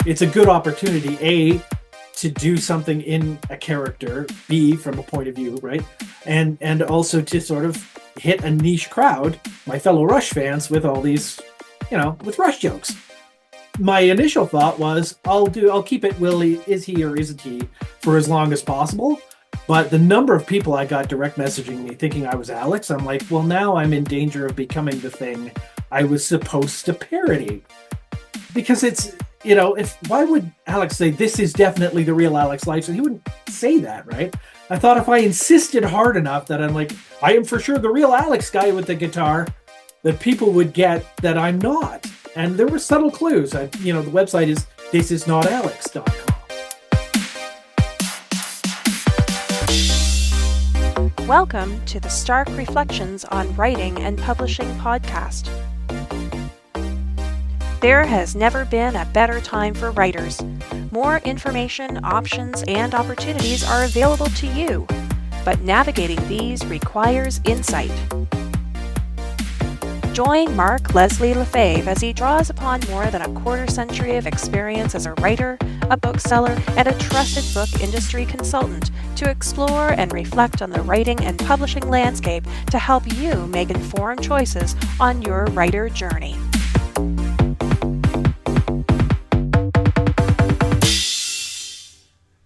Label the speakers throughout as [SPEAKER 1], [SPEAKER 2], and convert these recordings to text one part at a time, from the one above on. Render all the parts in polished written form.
[SPEAKER 1] it's a good opportunity, A, to do something in a character, B, from a point of view, right? And also to sort of hit a niche crowd, my fellow Rush fans, with all these, with Rush jokes. My initial thought was, I'll keep it Willie, is he or isn't he, for as long as possible. But the number of people I got direct messaging me thinking I was Alex, I'm like, well, now I'm in danger of becoming the thing I was supposed to parody. Because it's, why would Alex say this is definitely the real Alex Lifeson? He wouldn't say that, right? I thought if I insisted hard enough that I'm like, I am for sure the real Alex guy with the guitar, that people would get that I'm not. And there were subtle clues. The website is thisisnotalex.com.
[SPEAKER 2] Welcome to the Stark Reflections on Writing and Publishing podcast. There has never been a better time for writers. More information, options, and opportunities are available to you, but navigating these requires insight. Join Mark Leslie Lefebvre as he draws upon more than a quarter century of experience as a writer, a bookseller, and a trusted book industry consultant to explore and reflect on the writing and publishing landscape to help you make informed choices on your writer journey.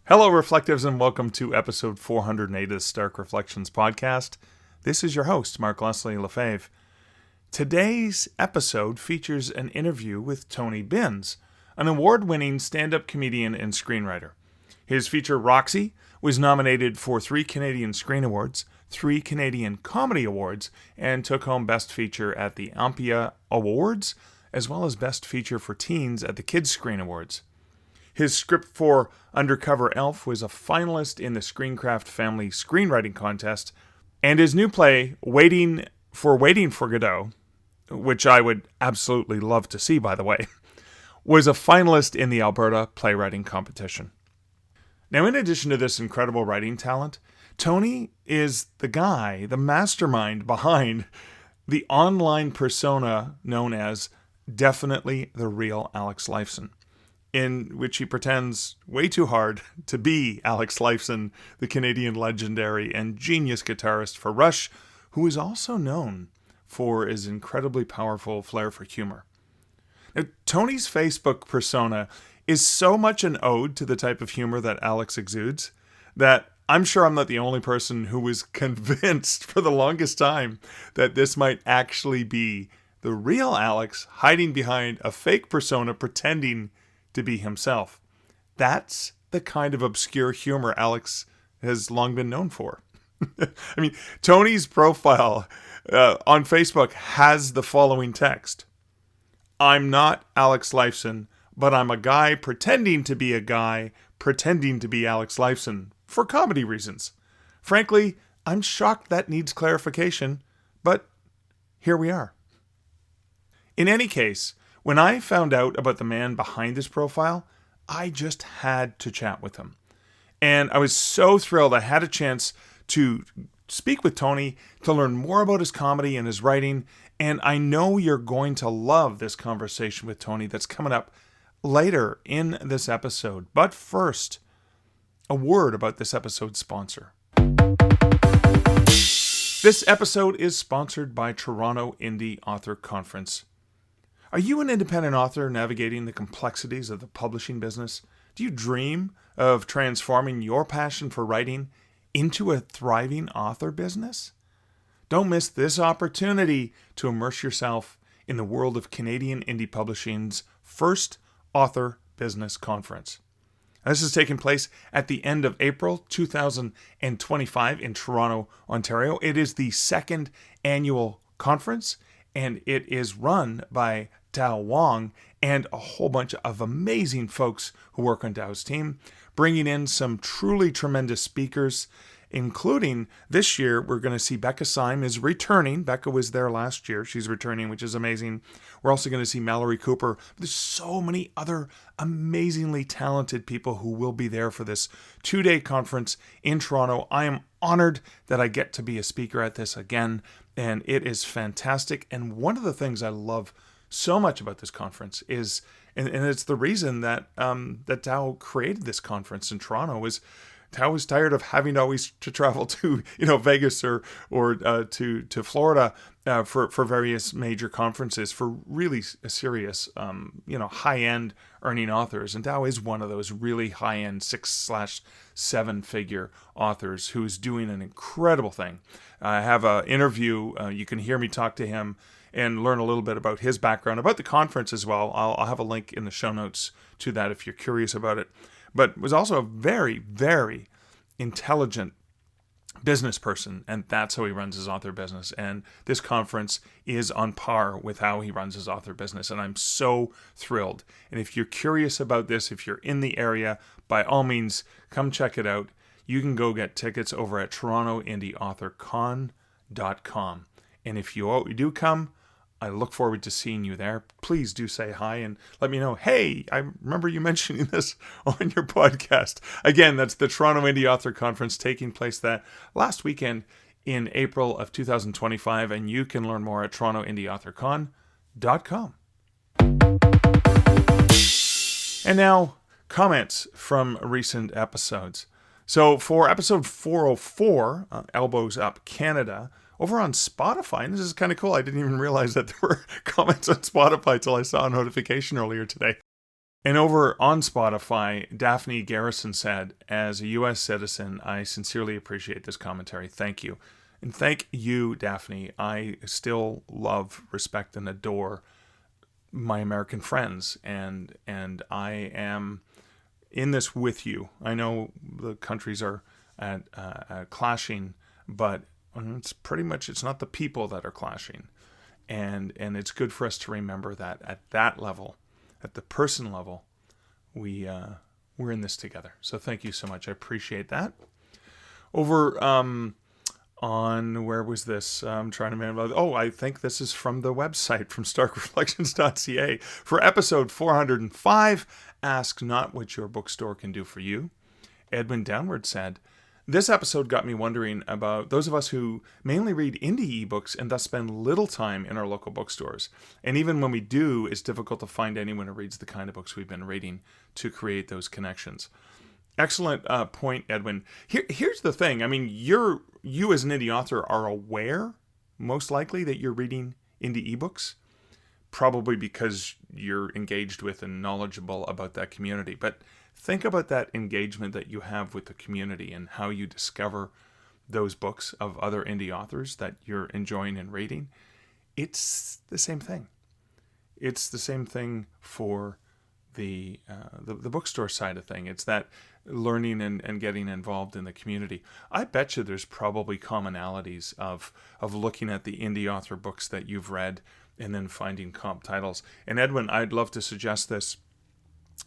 [SPEAKER 3] Hello, Reflectives, and welcome to episode 408 of the Stark Reflections podcast. This is your host, Mark Leslie Lefebvre. Today's episode features an interview with Tony Binns, an award-winning stand-up comedian and screenwriter. His feature, Roxy, was nominated for 3 Canadian Screen Awards, 3 Canadian Comedy Awards, and took home Best Feature at the Ampia Awards, as well as Best Feature for Teens at the Kids Screen Awards. His script for Undercover Elf was a finalist in the Screencraft Family Screenwriting Contest, and his new play, Waiting for Godot, which I would absolutely love to see, by the way, was a finalist in the Alberta Playwriting Competition. Now, in addition to this incredible writing talent, Tony is the mastermind behind the online persona known as Definitely the Real Alex Lifeson, in which he pretends way too hard to be Alex Lifeson, the Canadian legendary and genius guitarist for Rush, who is also known for his incredibly powerful flair for humor. Now, Tony's Facebook persona is so much an ode to the type of humor that Alex exudes that I'm sure I'm not the only person who was convinced for the longest time that this might actually be the real Alex hiding behind a fake persona pretending to be himself. That's the kind of obscure humor Alex has long been known for. I mean, Tony's profile on Facebook has the following text: I'm not Alex Lifeson, but I'm a guy pretending to be a guy pretending to be Alex Lifeson for comedy reasons. Frankly, I'm shocked that needs clarification, but here we are. In any case, when I found out about the man behind this profile, I just had to chat with him. And I was so thrilled I had a chance to speak with Tony to learn more about his comedy and his writing. And I know you're going to love this conversation with Tony that's coming up later in this episode. But first, a word about this episode's sponsor. This episode is sponsored by Toronto Indie Author Conference. Are you an independent author navigating the complexities of the publishing business? Do you dream of transforming your passion for writing into a thriving author business? Don't miss this opportunity to immerse yourself in the world of Canadian indie publishing's first author business conference. This is taking place at the end of April 2025 in Toronto, Ontario. It is the second annual conference, and it is run by Dao Wong and a whole bunch of amazing folks who work on Dao's team, bringing in some truly tremendous speakers, including this year, we're going to see Becca Syme is returning. Becca was there last year. She's returning, which is amazing. We're also going to see Mallory Cooper. There's so many other amazingly talented people who will be there for this 2-day conference in Toronto. I am honored that I get to be a speaker at this again, and it is fantastic. And one of the things I love so much about this conference is, and it's the reason that that Dow created this conference in Toronto, is Dow was tired of having to always to travel to Vegas or to Florida for various major conferences for really serious high end earning authors, and Dow is one of those really high end 6/7 figure authors who is doing an incredible thing. I have an interview. You can hear me talk to him and learn a little bit about his background, about the conference as well. I'll have a link in the show notes to that if you're curious about it. But was also a very, very intelligent business person, and that's how he runs his author business. And this conference is on par with how he runs his author business, and I'm so thrilled. And if you're curious about this, if you're in the area, by all means, come check it out. You can go get tickets over at torontoindieauthorcon.com. And if you do come, I look forward to seeing you there. Please do say hi and let me know, hey, I remember you mentioning this on your podcast. Again, that's the Toronto Indie Author Conference taking place that last weekend in April of 2025, and you can learn more at torontoindieauthorcon.com. And now, comments from recent episodes. So for episode 404, Elbows Up Canada, over on Spotify, and this is kind of cool. I didn't even realize that there were comments on Spotify till I saw a notification earlier today. And over on Spotify, Daphne Garrison said, as a U.S. citizen, I sincerely appreciate this commentary. Thank you. And thank you, Daphne. I still love, respect, and adore my American friends. And I am in this with you. I know the countries are clashing, but it's not the people that are clashing, and it's good for us to remember that at that level, at the person level, we're in this together. So thank you so much. I appreciate that. Over on, where was this? I'm trying to remember. Oh, I think this is from the website, from starkreflections.ca. For episode 405, Ask Not What Your Bookstore Can Do For You, Edwin Downward said, this episode got me wondering about those of us who mainly read indie ebooks and thus spend little time in our local bookstores. And even when we do, it's difficult to find anyone who reads the kind of books we've been reading to create those connections. Excellent point, Edwin. Here's the thing. I mean, you as an indie author are aware, most likely, that you're reading indie ebooks, probably because you're engaged with and knowledgeable about that community. But think about that engagement that you have with the community and how you discover those books of other indie authors that you're enjoying and reading. It's the same thing. It's the same thing for the bookstore side of thing. It's that learning and getting involved in the community. I bet you there's probably commonalities of looking at the indie author books that you've read and then finding comp titles. And Edwin, I'd love to suggest this,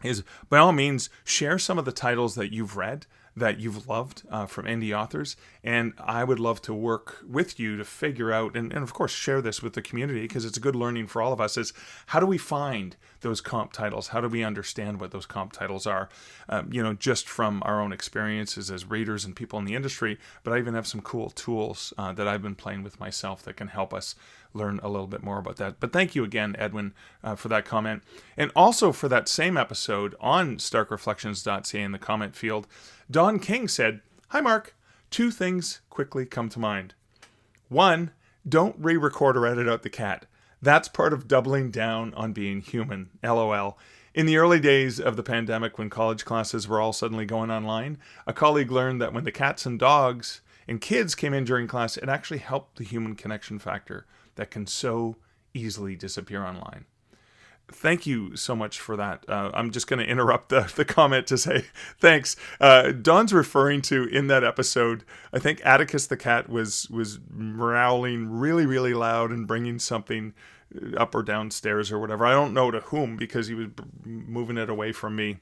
[SPEAKER 3] is by all means share some of the titles that you've read, that you've loved from indie authors, and I would love to work with you to figure out, and of course share this with the community, because it's a good learning for all of us, is how do we find those comp titles? How do we understand what those comp titles are? Just from our own experiences as readers and people in the industry, but I even have some cool tools that I've been playing with myself that can help us learn a little bit more about that. But thank you again, Edwin, for that comment. And also for that same episode on starkreflections.ca in the comment field, Don King said, "Hi, Mark. 2 things quickly come to mind. 1, don't re-record or edit out the cat. That's part of doubling down on being human. LOL. In the early days of the pandemic, when college classes were all suddenly going online, a colleague learned that when the cats and dogs and kids came in during class, it actually helped the human connection factor that can so easily disappear online." Thank you so much for that. I'm just going to interrupt the comment to say thanks. Don's referring to, in that episode, I think Atticus the cat was growling really, really loud and bringing something up or downstairs or whatever. I don't know to whom, because he was moving it away from me.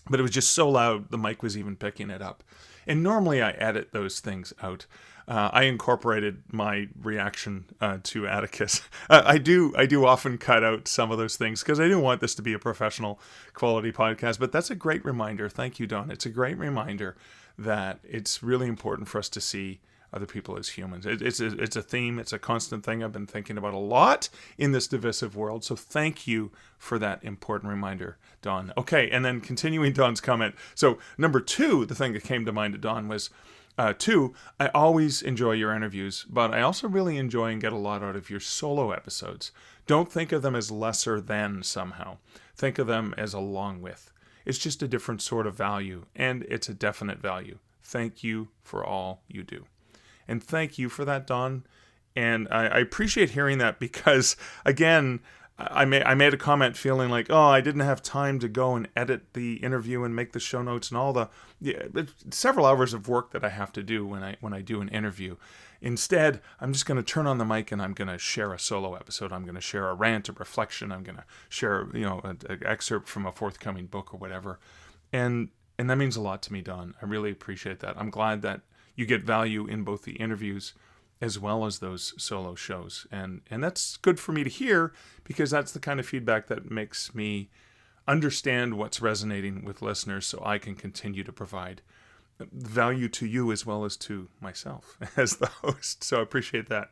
[SPEAKER 3] But it was just so loud, the mic was even picking it up. And normally I edit those things out. I incorporated my reaction to Atticus. I do often cut out some of those things because I do want this to be a professional quality podcast. But that's a great reminder. Thank you, Don. It's a great reminder that it's really important for us to see other people as humans. It's a theme. It's a constant thing I've been thinking about a lot in this divisive world. So thank you for that important reminder, Don. Okay, and then continuing Don's comment. So number 2, the thing that came to mind to Don was, 2, I always enjoy your interviews, but I also really enjoy and get a lot out of your solo episodes. Don't think of them as lesser than somehow. Think of them as along with. It's just a different sort of value, and it's a definite value. Thank you for all you do. And thank you for that, Don. And I appreciate hearing that because, again, I made a comment feeling like, I didn't have time to go and edit the interview and make the show notes and all the several hours of work that I have to do when I do an interview. Instead, I'm just going to turn on the mic and I'm going to share a solo episode. I'm going to share a rant, a reflection. I'm going to share, an excerpt from a forthcoming book or whatever. And that means a lot to me, Don. I really appreciate that. I'm glad that you get value in both the interviews as well as those solo shows. And that's good for me to hear because that's the kind of feedback that makes me understand what's resonating with listeners so I can continue to provide value to you as well as to myself as the host. So I appreciate that.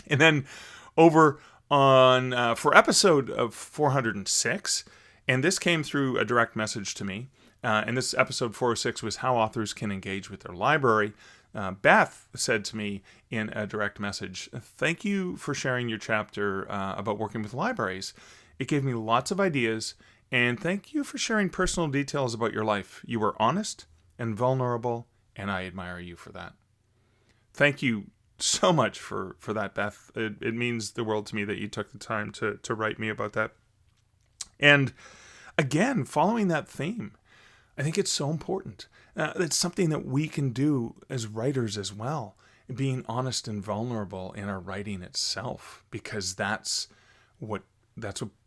[SPEAKER 3] And then over on for episode of 406, and this came through a direct message to me, and this episode 406 was how authors can engage with their library. Beth said to me in a direct message, "Thank you for sharing your chapter about working with libraries. It gave me lots of ideas, and thank you for sharing personal details about your life. You were honest and vulnerable, and I admire you for that." Thank you so much for that, Beth. It means the world to me that you took the time to write me about that. And again, following that theme, I think it's so important. It's something that we can do as writers as well, being honest and vulnerable in our writing itself, because that's what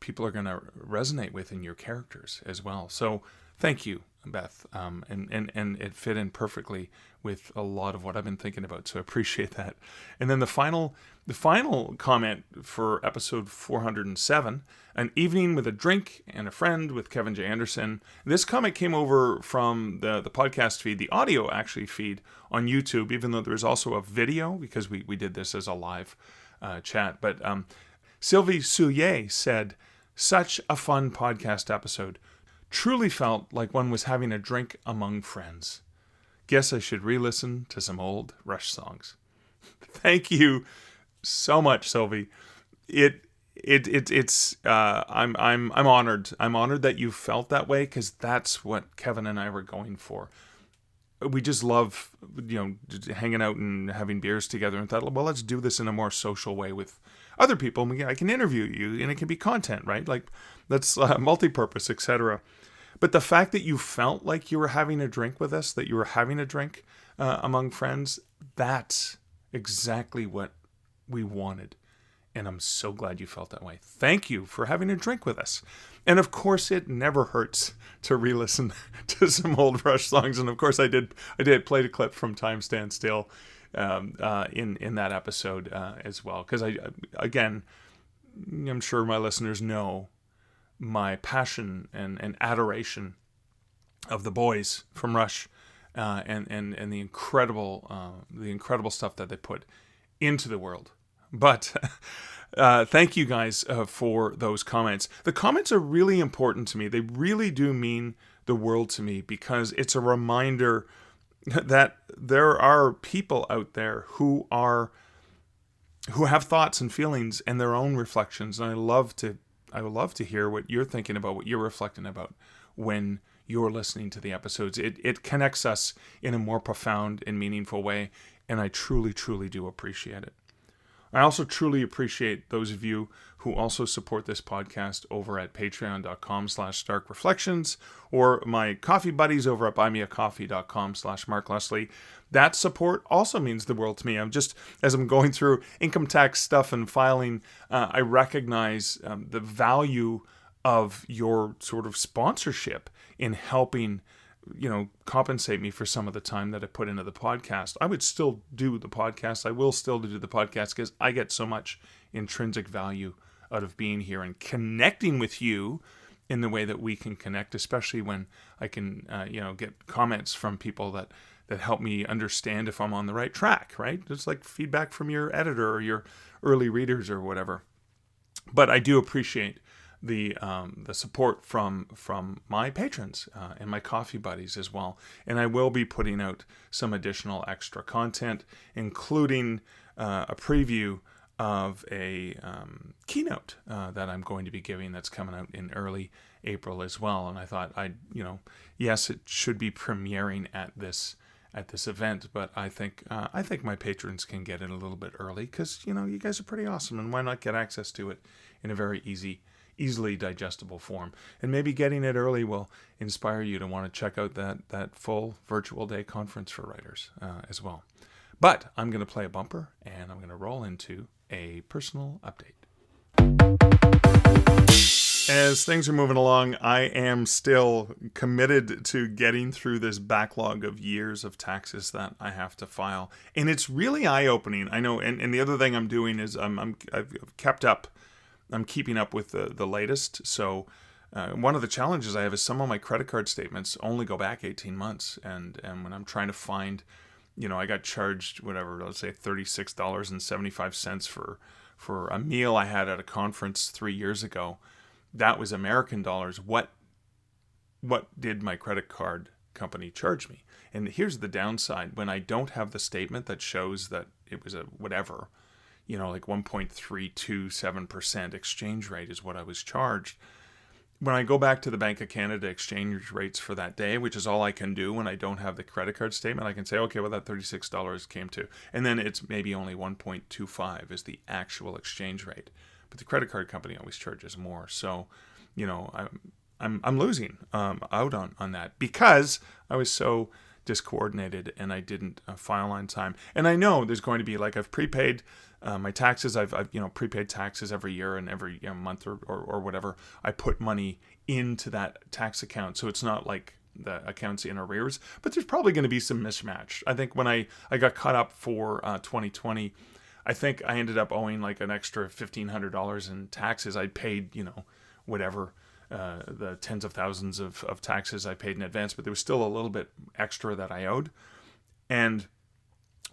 [SPEAKER 3] people are going to resonate with in your characters as well. So thank you, Beth. And it fit in perfectly with a lot of what I've been thinking about. So I appreciate that. And then the final comment for episode 407, an evening with a drink and a friend with Kevin J. Anderson. This comment came over from the podcast feed, the audio actually feed on YouTube, even though there's also a video because we did this as a live chat. But Sylvie Souillet said, "Such a fun podcast episode. Truly felt like one was having a drink among friends. Guess I should re-listen to some old Rush songs." Thank you so much, Sylvie. I'm honored. I'm honored that you felt that way because that's what Kevin and I were going for. We just love, hanging out and having beers together, and thought, well, let's do this in a more social way with other people. I can interview you, and it can be content, right? Like, that's multi-purpose, etc. But the fact that you felt like you were having a drink with us, that you were having a drink among friends, that's exactly what we wanted. And I'm so glad you felt that way. Thank you for having a drink with us. And of course, it never hurts to re-listen to some old Rush songs. And of course, I did play the clip from Time Stand Still in that episode as well. Because I'm sure my listeners know my passion and adoration of the boys from Rush and the incredible stuff that they put into the world. But thank you guys for those comments. The comments are really important to me. They really do mean the world to me because it's a reminder that there are people out there who have thoughts and feelings and their own reflections. And I would love to hear what you're thinking about, what you're reflecting about when you're listening to the episodes. It connects us in a more profound and meaningful way, and I truly, truly do appreciate it. I also truly appreciate those of you who also support this podcast over at patreon.com/starkreflections or my coffee buddies over at buymeacoffee.com/markleslie. That support also means the world to me. As I'm going through income tax stuff and filing, I recognize the value of your sort of sponsorship in helping compensate me for some of the time that I put into the podcast. I would still do the podcast. I will still do the podcast because I get so much intrinsic value out of being here and connecting with you in the way that we can connect, especially when I can, get comments from people that help me understand if I'm on the right track, right? It's like feedback from your editor or your early readers or whatever. But I do appreciate the support from my patrons and my coffee buddies as well. And I will be putting out some additional extra content, including a preview of a keynote that I'm going to be giving that's coming out in early April as well. And I thought yes, it should be premiering at this event, but I think my patrons can get it a little bit early because you guys are pretty awesome, and why not get access to it in a very easily digestible form? And maybe getting it early will inspire you to want to check out that full virtual day conference for writers as well. But I'm going to play a bumper, and I'm going to roll into a personal update. As things are moving along, I am still committed to getting through this backlog of years of taxes that I have to file. And it's really eye-opening. I know, and the other thing I'm doing is I've kept up. I'm keeping up with the latest. So one of the challenges I have is some of my credit card statements only go back 18 months. And when I'm trying to find, I got charged, whatever, let's say $36.75 for a meal I had at a conference 3 years ago. That was American dollars. What did my credit card company charge me? And here's the downside. When I don't have the statement that shows that it was a whatever, like 1.327% exchange rate is what I was charged. When I go back to the Bank of Canada exchange rates for that day, which is all I can do when I don't have the credit card statement, I can say, okay, well, that $36 came to. And then it's maybe only 1.25 is the actual exchange rate. But the credit card company always charges more. So, I'm losing out on that because I was so discoordinated and I didn't file on time. And I know there's going to be, like, I've prepaid my taxes. I've prepaid taxes every year, and every month or whatever, I put money into that tax account. So it's not like the account's in arrears, but there's probably going to be some mismatch. I think when I got caught up for 2020, I think I ended up owing like an extra $1,500 in taxes. I paid, whatever, the tens of thousands of taxes I paid in advance, but there was still a little bit extra that I owed. And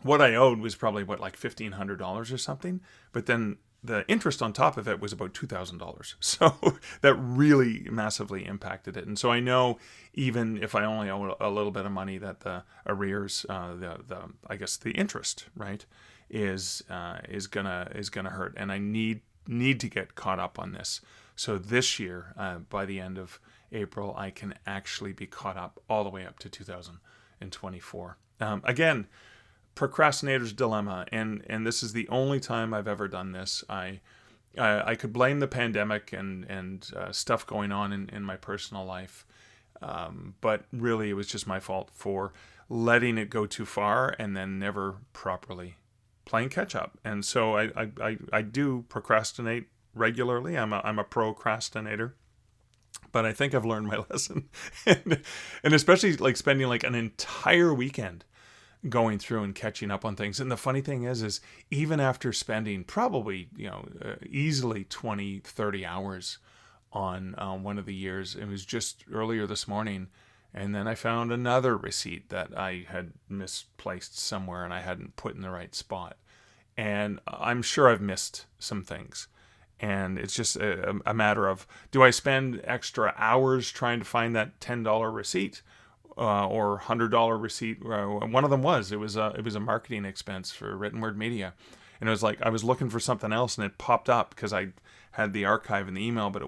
[SPEAKER 3] what I owed was probably like $1,500 or something. But then the interest on top of it was about $2,000. So that really massively impacted it. And so I know even if I only owe a little bit of money, that the arrears, I guess the interest, right, is gonna hurt, and I need to get caught up on this. So this year, by the end of April, I can actually be caught up all the way up to 2024. Again, procrastinator's dilemma, and this is the only time I've ever done this. I could blame the pandemic and stuff going on in my personal life, but really it was just my fault for letting it go too far and then never properly playing catch up. And so I do procrastinate regularly. I'm a procrastinator, but I think I've learned my lesson. and especially like spending like an entire weekend going through and catching up on things. And the funny thing is even after spending probably, easily 20, 30 hours on one of the years, it was just earlier this morning, and then I found another receipt that I had misplaced somewhere and I hadn't put in the right spot. And I'm sure I've missed some things. And it's just a matter of, do I spend extra hours trying to find that $10 receipt or $100 receipt? One of them was a marketing expense for written word media. And it was like I was looking for something else and it popped up because I had the archive in the email, but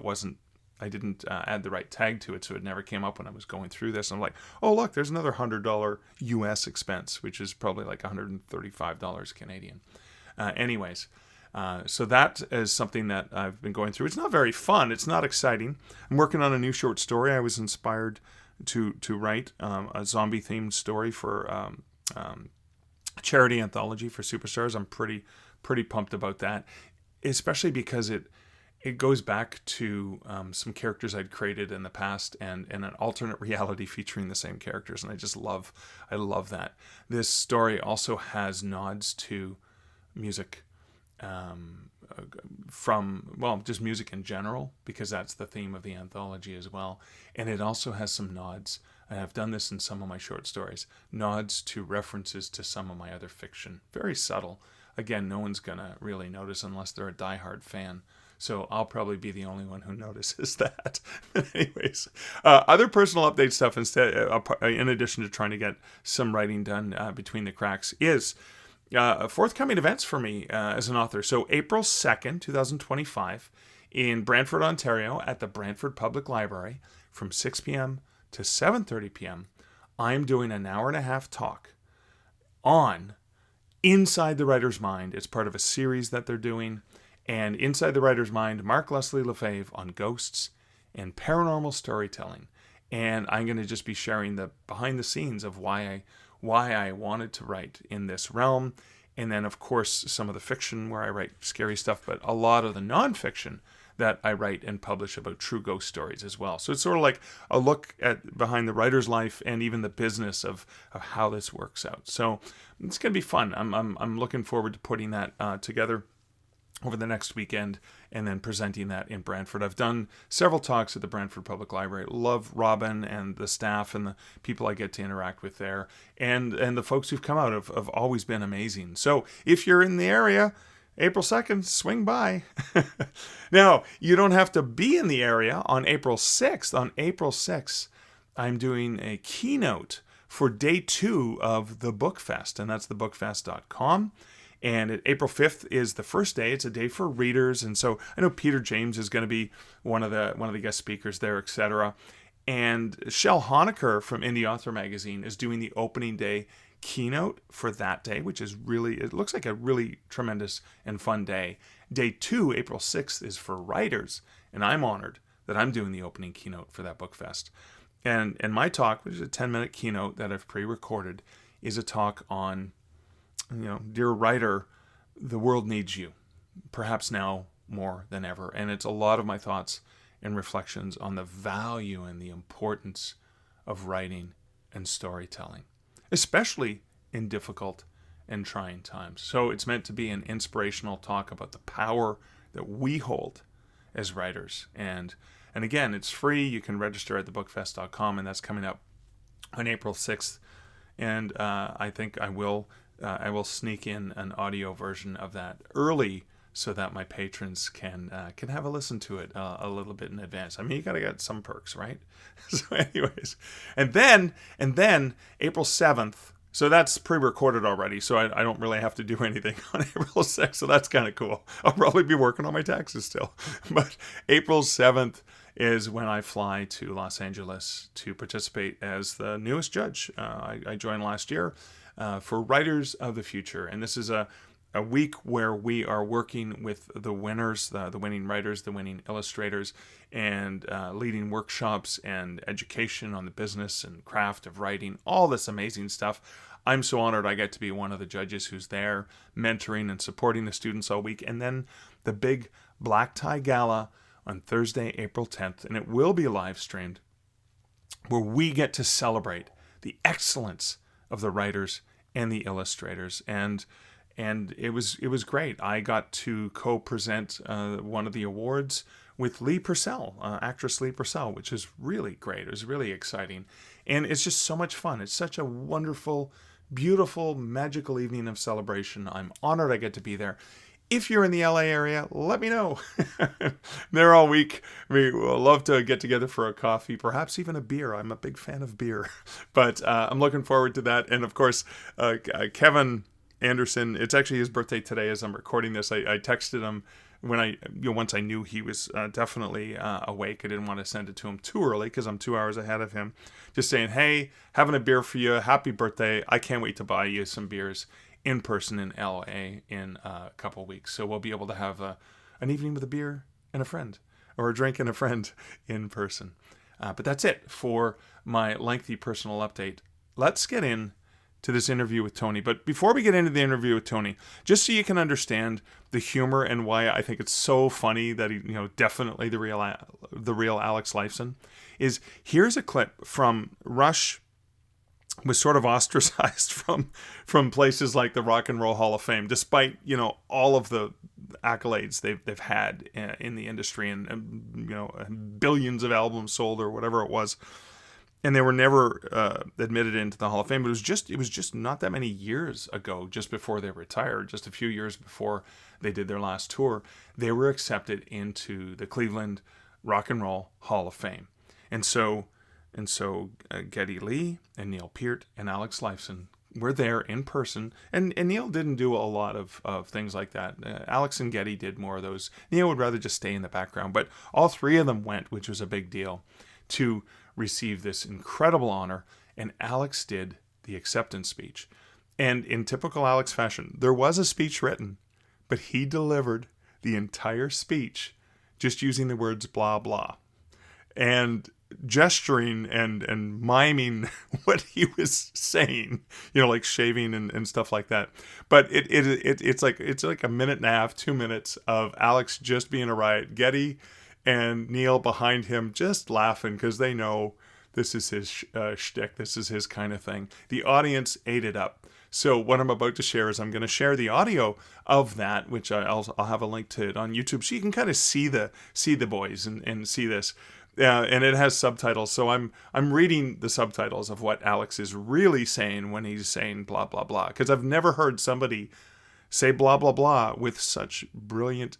[SPEAKER 3] I didn't add the right tag to it, so it never came up when I was going through this. And I'm like, oh, look, there's another $100 US expense, which is probably like $135 Canadian. So that is something that I've been going through. It's not very fun. It's not exciting. I'm working on a new short story. I was inspired to write a zombie-themed story for a charity anthology for superstars. I'm pretty pumped about that, especially because it goes back to some characters I'd created in the past and an alternate reality featuring the same characters. And I love that. This story also has nods to music from, well, just music in general, because that's the theme of the anthology as well. And it also has some nods, and I've done this in some of my short stories, nods to references to some of my other fiction. Very subtle. Again, no one's going to really notice unless they're a diehard fan. So I'll probably be the only one who notices that. Anyways, other personal update stuff instead, in addition to trying to get some writing done between the cracks, is forthcoming events for me as an author. So April 2nd, 2025, in Brantford, Ontario, at the Brantford Public Library, from 6 p.m. to 7:30 p.m., I'm doing an hour-and-a-half talk on Inside the Writer's Mind. It's part of a series that they're doing. And Inside the Writer's Mind, Mark Leslie Lefebvre on ghosts and paranormal storytelling. And I'm going to just be sharing the behind the scenes of why I wanted to write in this realm. And then, of course, some of the fiction where I write scary stuff, but a lot of the nonfiction that I write and publish about true ghost stories as well. So it's sort of like a look at behind the writer's life and even the business of how this works out. So it's going to be fun. I'm looking forward to putting that together over the next weekend and then presenting that in Brantford. I've done several talks at the Brantford Public Library. Love Robin and the staff and the people I get to interact with there. And the folks who've come out have always been amazing. So if you're in the area, April 2nd, swing by. Now, you don't have to be in the area on April 6th. On April 6th, I'm doing a keynote for day 2 of the Book Fest, and that's thebookfest.com. And April 5th is the first day. It's a day for readers. And so I know Peter James is going to be one of the guest speakers there, etc. And Shel Honecker from Indie Author Magazine is doing the opening day keynote for that day, which is really, it looks like a really tremendous and fun day. Day 2, April 6th, is for writers. And I'm honored that I'm doing the opening keynote for that book fest. And my talk, which is a 10-minute keynote that I've pre-recorded, is a talk on, dear writer, the world needs you, perhaps now more than ever. And it's a lot of my thoughts and reflections on the value and the importance of writing and storytelling, especially in difficult and trying times. So it's meant to be an inspirational talk about the power that we hold as writers. And again, it's free. You can register at thebookfest.com, and that's coming up on April 6th. And I think I will sneak in an audio version of that early so that my patrons can have a listen to it a little bit in advance. I mean, you got to get some perks, right? So anyways, and then April 7th, so that's pre-recorded already, so I don't really have to do anything on April 6th, so that's kind of cool. I'll probably be working on my taxes still. But April 7th is when I fly to Los Angeles to participate as the newest judge. I joined last year for Writers of the Future. And this is a week where we are working with the winners, the winning writers, the winning illustrators, and leading workshops and education on the business and craft of writing, all this amazing stuff. I'm so honored I get to be one of the judges who's there mentoring and supporting the students all week. And then the big black tie gala on Thursday, April 10th, and it will be live streamed, where we get to celebrate the excellence of the writers and the illustrators. And it was great. I got to co-present one of the awards with Lee Purcell, actress Lee Purcell, which is really great. It was really exciting. And it's just so much fun. It's such a wonderful, beautiful, magical evening of celebration. I'm honored I get to be there. If you're in the LA area, let me know. There all week. We will love to get together for a coffee, perhaps even a beer. I'm a big fan of beer. But I'm looking forward to that. And of course, Kevin Anderson, it's actually his birthday today as I'm recording this. I texted him when once I knew he was definitely awake. I didn't want to send it to him too early because I'm 2 hours ahead of him. Just saying, hey, having a beer for you. Happy birthday. I can't wait to buy you some beers in person in LA in a couple weeks. So we'll be able to have an evening with a beer and a friend, or a drink and a friend in person. But that's it for my lengthy personal update. Let's get in to this interview with Tony. But before we get into the interview with Tony, just so you can understand the humor and why I think it's so funny that he, definitely the real Alex Lifeson, is here's a clip from Rush was sort of ostracized from places like the Rock and Roll Hall of Fame, despite all of the accolades they've had in the industry, and billions of albums sold or whatever it was, and they were never admitted into the Hall of Fame. But it was just not that many years ago, just before they retired, just a few years before they did their last tour, they were accepted into the Cleveland Rock and Roll Hall of Fame, and so. Geddy Lee and Neil Peart and Alex Lifeson were there in person. And Neil didn't do a lot of things like that. Alex and Geddy did more of those. Neil would rather just stay in the background. But all three of them went, which was a big deal, to receive this incredible honor. And Alex did the acceptance speech. And in typical Alex fashion, there was a speech written, but he delivered the entire speech just using the words blah, blah. And gesturing and miming what he was saying, like shaving and stuff like that. But it's like a minute and a half, 2 minutes of Alex just being a riot, Geddy and Neil behind him just laughing because they know this is his shtick, this is his kind of thing. The audience ate it up. So what I'm about to share is I'm going to share the audio of that, which I'll have a link to it on YouTube, so you can kind of see the boys and see this. And it has subtitles, so I'm reading the subtitles of what Alex is really saying when he's saying blah blah blah, because I've never heard somebody say blah blah blah with such brilliant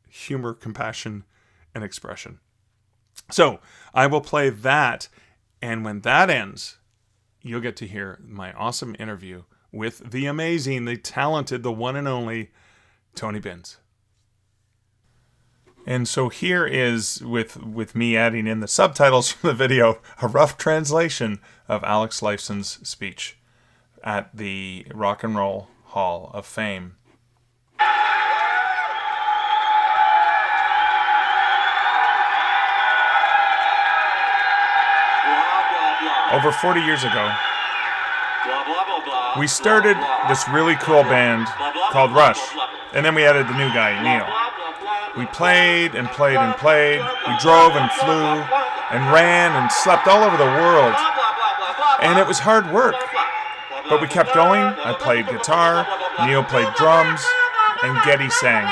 [SPEAKER 3] humor, compassion, and expression. So I will play that, and when that ends, you'll get to hear my awesome interview with the amazing, the talented, the one and only Tony Binns. And so here is, with me adding in the subtitles from the video, a rough translation of Alex Lifeson's speech at the Rock and Roll Hall of Fame. Over 40 years ago, we started this really cool band called Rush, and then we added the new guy, Neil. We played and played and played. We drove and flew and ran and slept all over the world. And it was hard work. But we kept going. I played guitar, Neil played drums, and Geddy sang.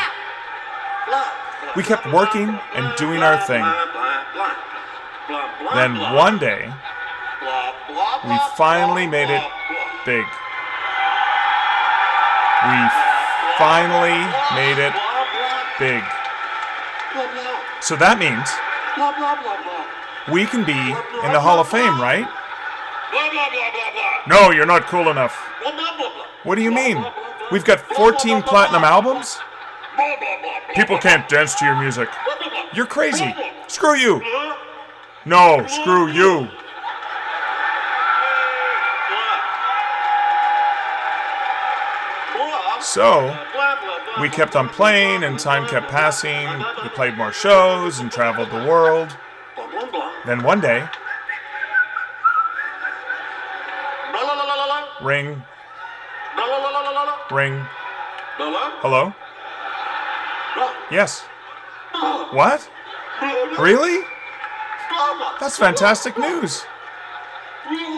[SPEAKER 3] We kept working and doing our thing. Then one day, we finally made it big. We finally made it big. So that means we can be in the Hall of Fame, right? No, you're not cool enough. What do you mean? We've got 14 platinum albums? People can't dance to your music. You're crazy. Screw you. No, screw you. So, we kept on playing and time kept passing. We played more shows and traveled the world. Then one day, ring, ring. Hello? Yes. What? Really? That's fantastic news.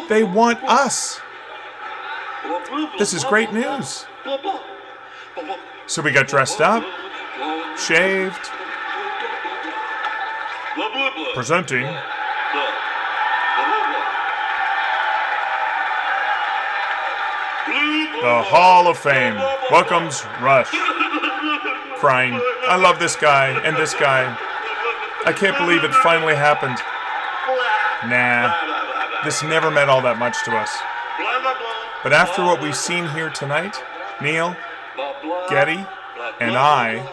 [SPEAKER 3] They want us. This is great news. So we got dressed up, shaved, presenting the Hall of Fame welcomes Rush. Crying, I love this guy and this guy. I can't believe it finally happened. Nah, this never meant all that much to us. But after what we've seen here tonight, Neil, Geddy, and I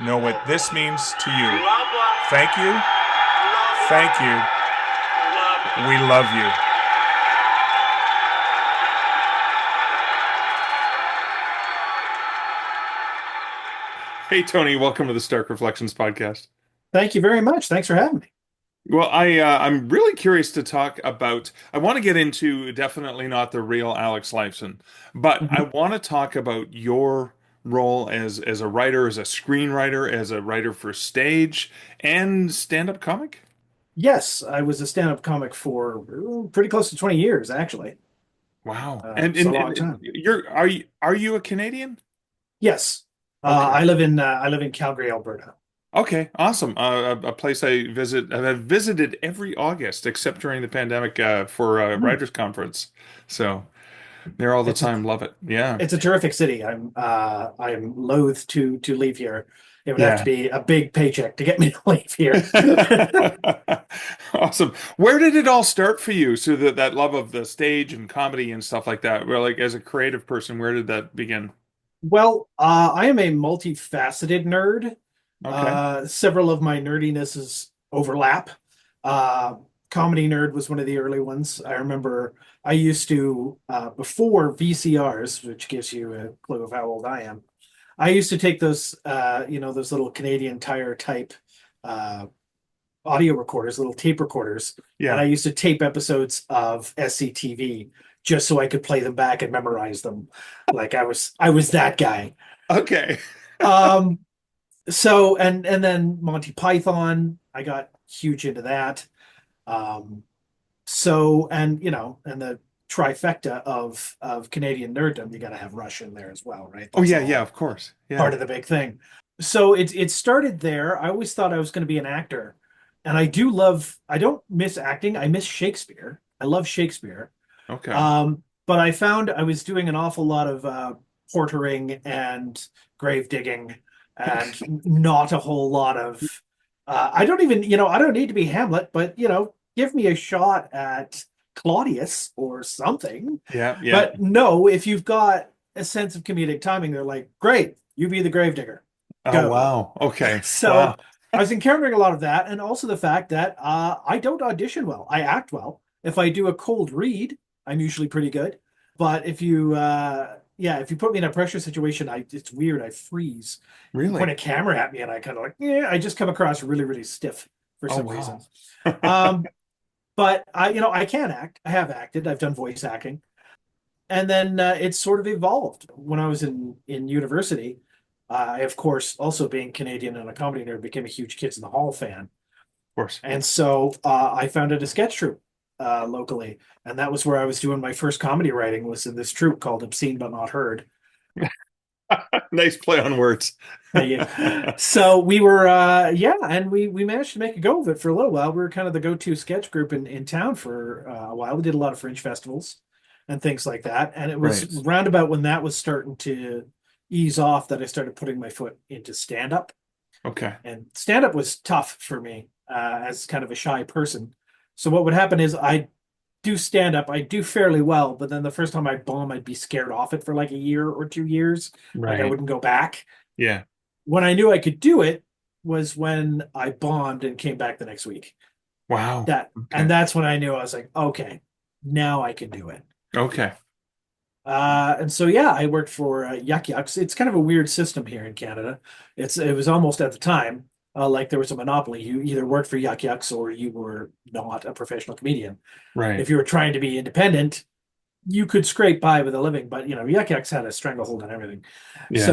[SPEAKER 3] know what this means to you. Thank you. Thank you. We love you. Hey, Tony, welcome to the Stark Reflections podcast.
[SPEAKER 1] Thank you very much. Thanks for having me.
[SPEAKER 3] Well, I'm really curious to talk about, I want to get into definitely not the real Alex Lifeson, but I want to talk about your role as a writer, as a screenwriter, as a writer for stage and stand-up comic.
[SPEAKER 1] Yes, I was a stand-up comic for pretty close to 20 years, actually.
[SPEAKER 3] Wow.
[SPEAKER 1] It's a long
[SPEAKER 3] And
[SPEAKER 1] time.
[SPEAKER 3] are you a Canadian?
[SPEAKER 1] Yes,
[SPEAKER 3] Okay.
[SPEAKER 1] I live in Calgary, Alberta.
[SPEAKER 3] Okay, awesome. A place I visit, I've visited every August except during the pandemic for a
[SPEAKER 1] Hmm.
[SPEAKER 3] writers conference. So there all the
[SPEAKER 1] It's a
[SPEAKER 3] time. Love it. Yeah.
[SPEAKER 1] it's a terrific city. I'm loath to leave here. It would have to
[SPEAKER 3] Yeah.
[SPEAKER 1] be a big paycheck to get me to leave here.
[SPEAKER 3] Awesome. Where did it all start for you? So that love of the stage and comedy and stuff like that. Well, like as a creative person, where did that begin?
[SPEAKER 1] Well, I am a multifaceted nerd.
[SPEAKER 3] Okay.
[SPEAKER 1] Several of my nerdinesses overlap. Uh, Comedy nerd was one of the early ones. I remember I used to, before VCRs, which gives you a clue of how old I am. I used to take those, those little Canadian Tire type uh, audio recorders, little tape recorders, and I
[SPEAKER 3] Yeah.
[SPEAKER 1] used to tape episodes of SCTV just so I could play them back and memorize them. Like I was that guy.
[SPEAKER 3] Okay.
[SPEAKER 1] Um, so and then Monty Python, I got huge into that. Um, so and and the trifecta of Canadian nerddom, you got to have Rush in there as well, right?
[SPEAKER 3] Oh
[SPEAKER 1] That's
[SPEAKER 3] yeah, yeah,
[SPEAKER 1] all
[SPEAKER 3] of course.
[SPEAKER 1] part
[SPEAKER 3] Yeah.
[SPEAKER 1] of the big thing. So it started there. I always thought I was going to be an actor, and I don't miss acting. I miss Shakespeare. I love Shakespeare.
[SPEAKER 3] Okay.
[SPEAKER 1] But I found I was doing an awful lot of portering and grave digging, and not a whole lot of. I don't even, I don't need to be Hamlet, but give me a shot at Claudius or something.
[SPEAKER 3] Yeah, yeah.
[SPEAKER 1] But no, if you've got a sense of comedic timing, they're like, great, you be the gravedigger.
[SPEAKER 3] Oh
[SPEAKER 1] Go.
[SPEAKER 3] wow. Okay.
[SPEAKER 1] So
[SPEAKER 3] Wow.
[SPEAKER 1] I was encountering a lot of that, and also the fact that I don't audition well. I act well. If I do a cold read, I'm usually pretty good. But if you put me in a pressure situation, it's weird. I freeze. You point
[SPEAKER 3] Really?
[SPEAKER 1] a camera at me, and I kind of like, yeah, I just come across really, really stiff for
[SPEAKER 3] Oh
[SPEAKER 1] some
[SPEAKER 3] wow.
[SPEAKER 1] reason. Um, but I can act. I have acted. I've done voice acting, and then it sort of evolved when I was in university. I, of course, also being Canadian and a comedy nerd, became a huge Kids in the Hall fan,
[SPEAKER 3] Of course.
[SPEAKER 1] and so I founded a sketch troupe locally, and that was where I was doing my first comedy writing. Was in this troupe called Obscene but Not Heard.
[SPEAKER 3] Nice play on words.
[SPEAKER 1] So we were, and we managed to make a go of it for a little while. We were kind of the go-to sketch group in town for a while. We did a lot of fringe festivals and things like that. And it was
[SPEAKER 3] Right.
[SPEAKER 1] roundabout when that was starting to ease off that I started putting my foot into stand-up.
[SPEAKER 3] Okay.
[SPEAKER 1] And stand-up was tough for me as kind of a shy person. So what would happen is I do stand-up, I do fairly well, but then the first time I'd bomb, I'd be scared off it for like a year or 2 years. Like I
[SPEAKER 3] Right.
[SPEAKER 1] wouldn't go back.
[SPEAKER 3] Yeah.
[SPEAKER 1] When I knew I could do it was when I bombed and came back the next week.
[SPEAKER 3] Wow.
[SPEAKER 1] And
[SPEAKER 3] Okay.
[SPEAKER 1] that's when I knew I was like, okay, now I can do it.
[SPEAKER 3] Okay.
[SPEAKER 1] And so yeah, I worked for Yuck Yucks. It's kind of a weird system here in Canada. It was almost at the time like there was a monopoly. You either worked for Yuck Yucks or you were not a professional comedian.
[SPEAKER 3] Right.
[SPEAKER 1] If you were trying to be independent, you could scrape by with a living, but Yuck Yucks had a stranglehold on everything.
[SPEAKER 3] Yes.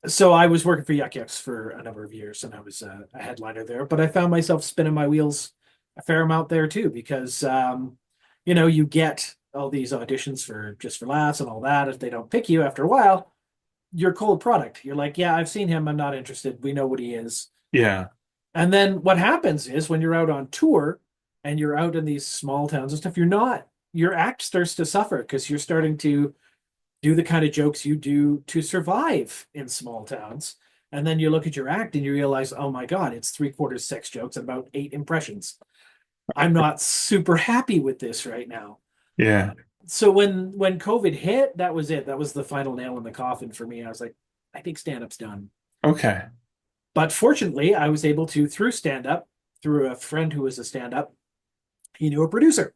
[SPEAKER 1] So I was working for Yuck Yucks for a number of years, and I was a headliner there. But I found myself spinning my wheels a fair amount there too, because you get all these auditions for Just for Laughs and all that. If they don't pick you after a while, you're cold product. You're like, yeah, I've seen him. I'm not interested. We know what he is.
[SPEAKER 3] Yeah.
[SPEAKER 1] And then what happens is when you're out on tour and you're out in these small towns and stuff, your act starts to suffer because you're starting to do the kind of jokes you do to survive in small towns. And then you look at your act and you realize, oh my God, it's three-quarters sex jokes and about 8 impressions. I'm not super happy with this right now.
[SPEAKER 3] Yeah.
[SPEAKER 1] So when COVID hit, that was it. That was the final nail in the coffin for me. I was like, I think stand-up's done.
[SPEAKER 3] Okay.
[SPEAKER 1] But fortunately, I was able to, through stand-up, through a friend who was a stand-up, he knew a producer.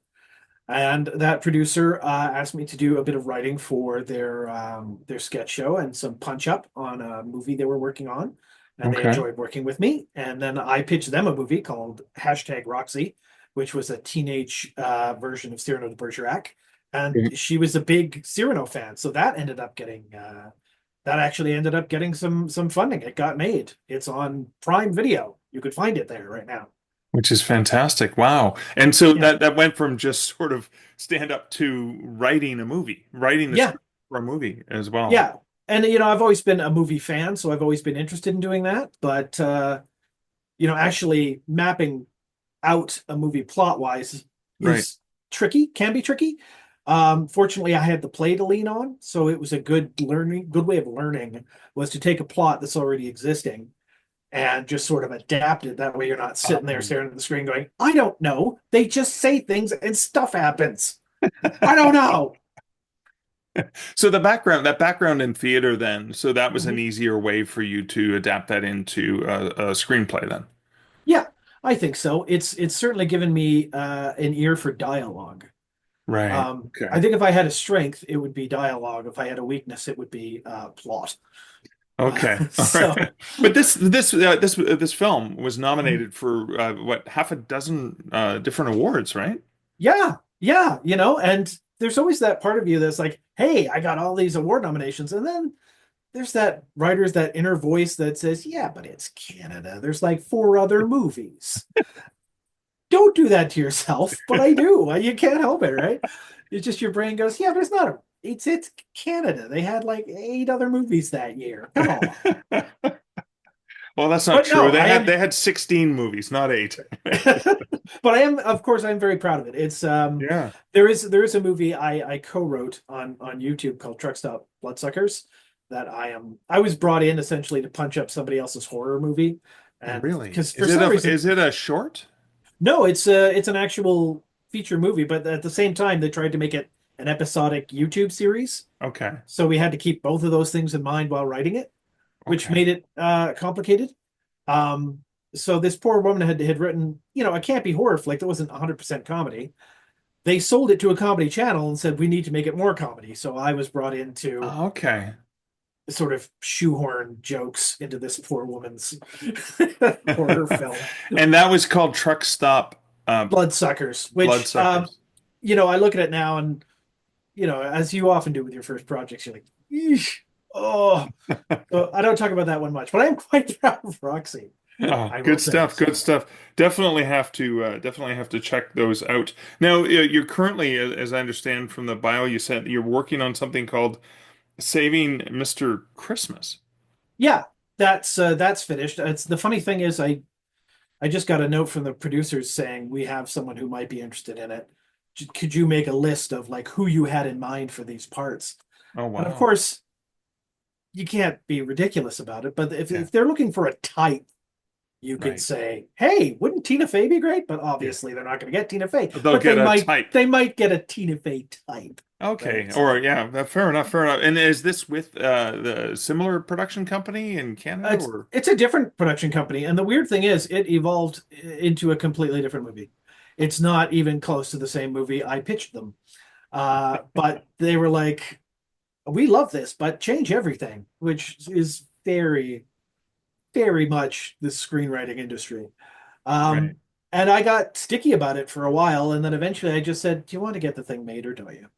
[SPEAKER 1] And that producer asked me to do a bit of writing for their sketch show and some punch up on a movie they were working on, and they
[SPEAKER 3] Okay.
[SPEAKER 1] enjoyed working with me. And then I pitched them a movie called #Roxy, which was a teenage version of Cyrano de Bergerac, and she was a big Cyrano fan, so that actually ended up getting some funding. It got made. It's on Prime Video. You could find it there right now.
[SPEAKER 3] Which is fantastic. Wow. And so
[SPEAKER 1] Yeah,
[SPEAKER 3] that went from just sort of stand up to writing a movie, writing the
[SPEAKER 1] yeah,
[SPEAKER 3] script for a movie as well.
[SPEAKER 1] yeah. And I've always been a movie fan, so I've always been interested in doing that. But actually mapping out a movie plot wise
[SPEAKER 3] Right.
[SPEAKER 1] is tricky, can be tricky. Fortunately, I had the play to lean on, so it was a good way of learning was to take a plot that's already existing and just sort of adapt it. That way, you're not sitting there
[SPEAKER 3] Um,
[SPEAKER 1] staring at the screen going, "I don't know." They just say things and stuff happens. I don't know.
[SPEAKER 3] so that background in theater then, so that was an
[SPEAKER 1] Mhm.
[SPEAKER 3] easier way for you to adapt that into a screenplay then.
[SPEAKER 1] Yeah, I think so. It's certainly given me an ear for dialogue.
[SPEAKER 3] Right. Okay.
[SPEAKER 1] I think if I had a strength, it would be dialogue. If I had a weakness, it would be plot.
[SPEAKER 3] Okay. All right.
[SPEAKER 1] So
[SPEAKER 3] But this film was nominated for what, half a dozen different awards, right?
[SPEAKER 1] yeah, yeah, and there's always that part of you that's like, hey, I got all these award nominations. And then there's that inner voice that says, yeah, but it's Canada. There's like four other movies. Don't do that to yourself, but I do. You can't help it, right? It's just your brain goes, yeah, but it's Canada. They had like eight other movies that year. Come on.
[SPEAKER 3] Well, that's not
[SPEAKER 1] But
[SPEAKER 3] true.
[SPEAKER 1] no, I am
[SPEAKER 3] They had 16 movies, not eight.
[SPEAKER 1] but of course I'm very proud of it. It's
[SPEAKER 3] Yeah.
[SPEAKER 1] there is a movie I co-wrote on YouTube called Truck Stop Bloodsuckers that I was brought in essentially to punch up somebody else's horror movie. And
[SPEAKER 3] Really?
[SPEAKER 1] because for some reason,
[SPEAKER 3] Is it a short?
[SPEAKER 1] no, it's an actual feature movie, but at the same time they tried to make it an episodic YouTube series.
[SPEAKER 3] Okay.
[SPEAKER 1] So we had to keep both of those things in mind while writing it, which
[SPEAKER 3] Okay.
[SPEAKER 1] made it complicated. Um, so this poor woman had written, a campy horror flick that wasn't 100% comedy. They sold it to a comedy channel and said we need to make it more comedy. So I was brought in to
[SPEAKER 3] Okay.
[SPEAKER 1] sort of shoehorn jokes into this poor woman's horror film,
[SPEAKER 3] And that was called Truck Stop
[SPEAKER 1] Bloodsuckers. Which
[SPEAKER 3] Bloodsuckers.
[SPEAKER 1] I look at it now and as you often do with your first projects, you're like, eesh, oh. So I don't talk about that one much, but I am quite proud of Roxy.
[SPEAKER 3] Oh,
[SPEAKER 1] I will
[SPEAKER 3] good
[SPEAKER 1] say
[SPEAKER 3] stuff. Good
[SPEAKER 1] so.
[SPEAKER 3] stuff. Definitely have to check those out. Now, you're currently, as I understand from the bio you sent, you're working on something called Saving Mr. Christmas.
[SPEAKER 1] Yeah, that's finished. It's the funny thing is I just got a note from the producers saying we have someone who might be interested in it. Could you make a list of like who you had in mind for these parts?
[SPEAKER 3] Oh,
[SPEAKER 1] And of
[SPEAKER 3] wow.
[SPEAKER 1] course, you can't be ridiculous about it, but
[SPEAKER 3] Yeah.
[SPEAKER 1] if they're looking for a type, you could
[SPEAKER 3] Right.
[SPEAKER 1] say, "Hey, wouldn't Tina Fey be great?" But
[SPEAKER 3] Yeah.
[SPEAKER 1] obviously, they're not going to get Tina Fey.
[SPEAKER 3] They'll
[SPEAKER 1] But
[SPEAKER 3] get a type.
[SPEAKER 1] they might get a Tina Fey type,
[SPEAKER 3] Okay.
[SPEAKER 1] right?
[SPEAKER 3] Or yeah, fair enough. Fair enough. And is this with the similar production company in Canada or?
[SPEAKER 1] It's a different production company, and the weird thing is, it evolved into a completely different movie. It's not even close to the same movie I pitched them. But they were like, "We love this, but change everything," which is very, very much the screenwriting industry.
[SPEAKER 3] Right.
[SPEAKER 1] Um, and I got sticky about it for a while, and then eventually I just said, "Do you want to get the thing made or don't you?"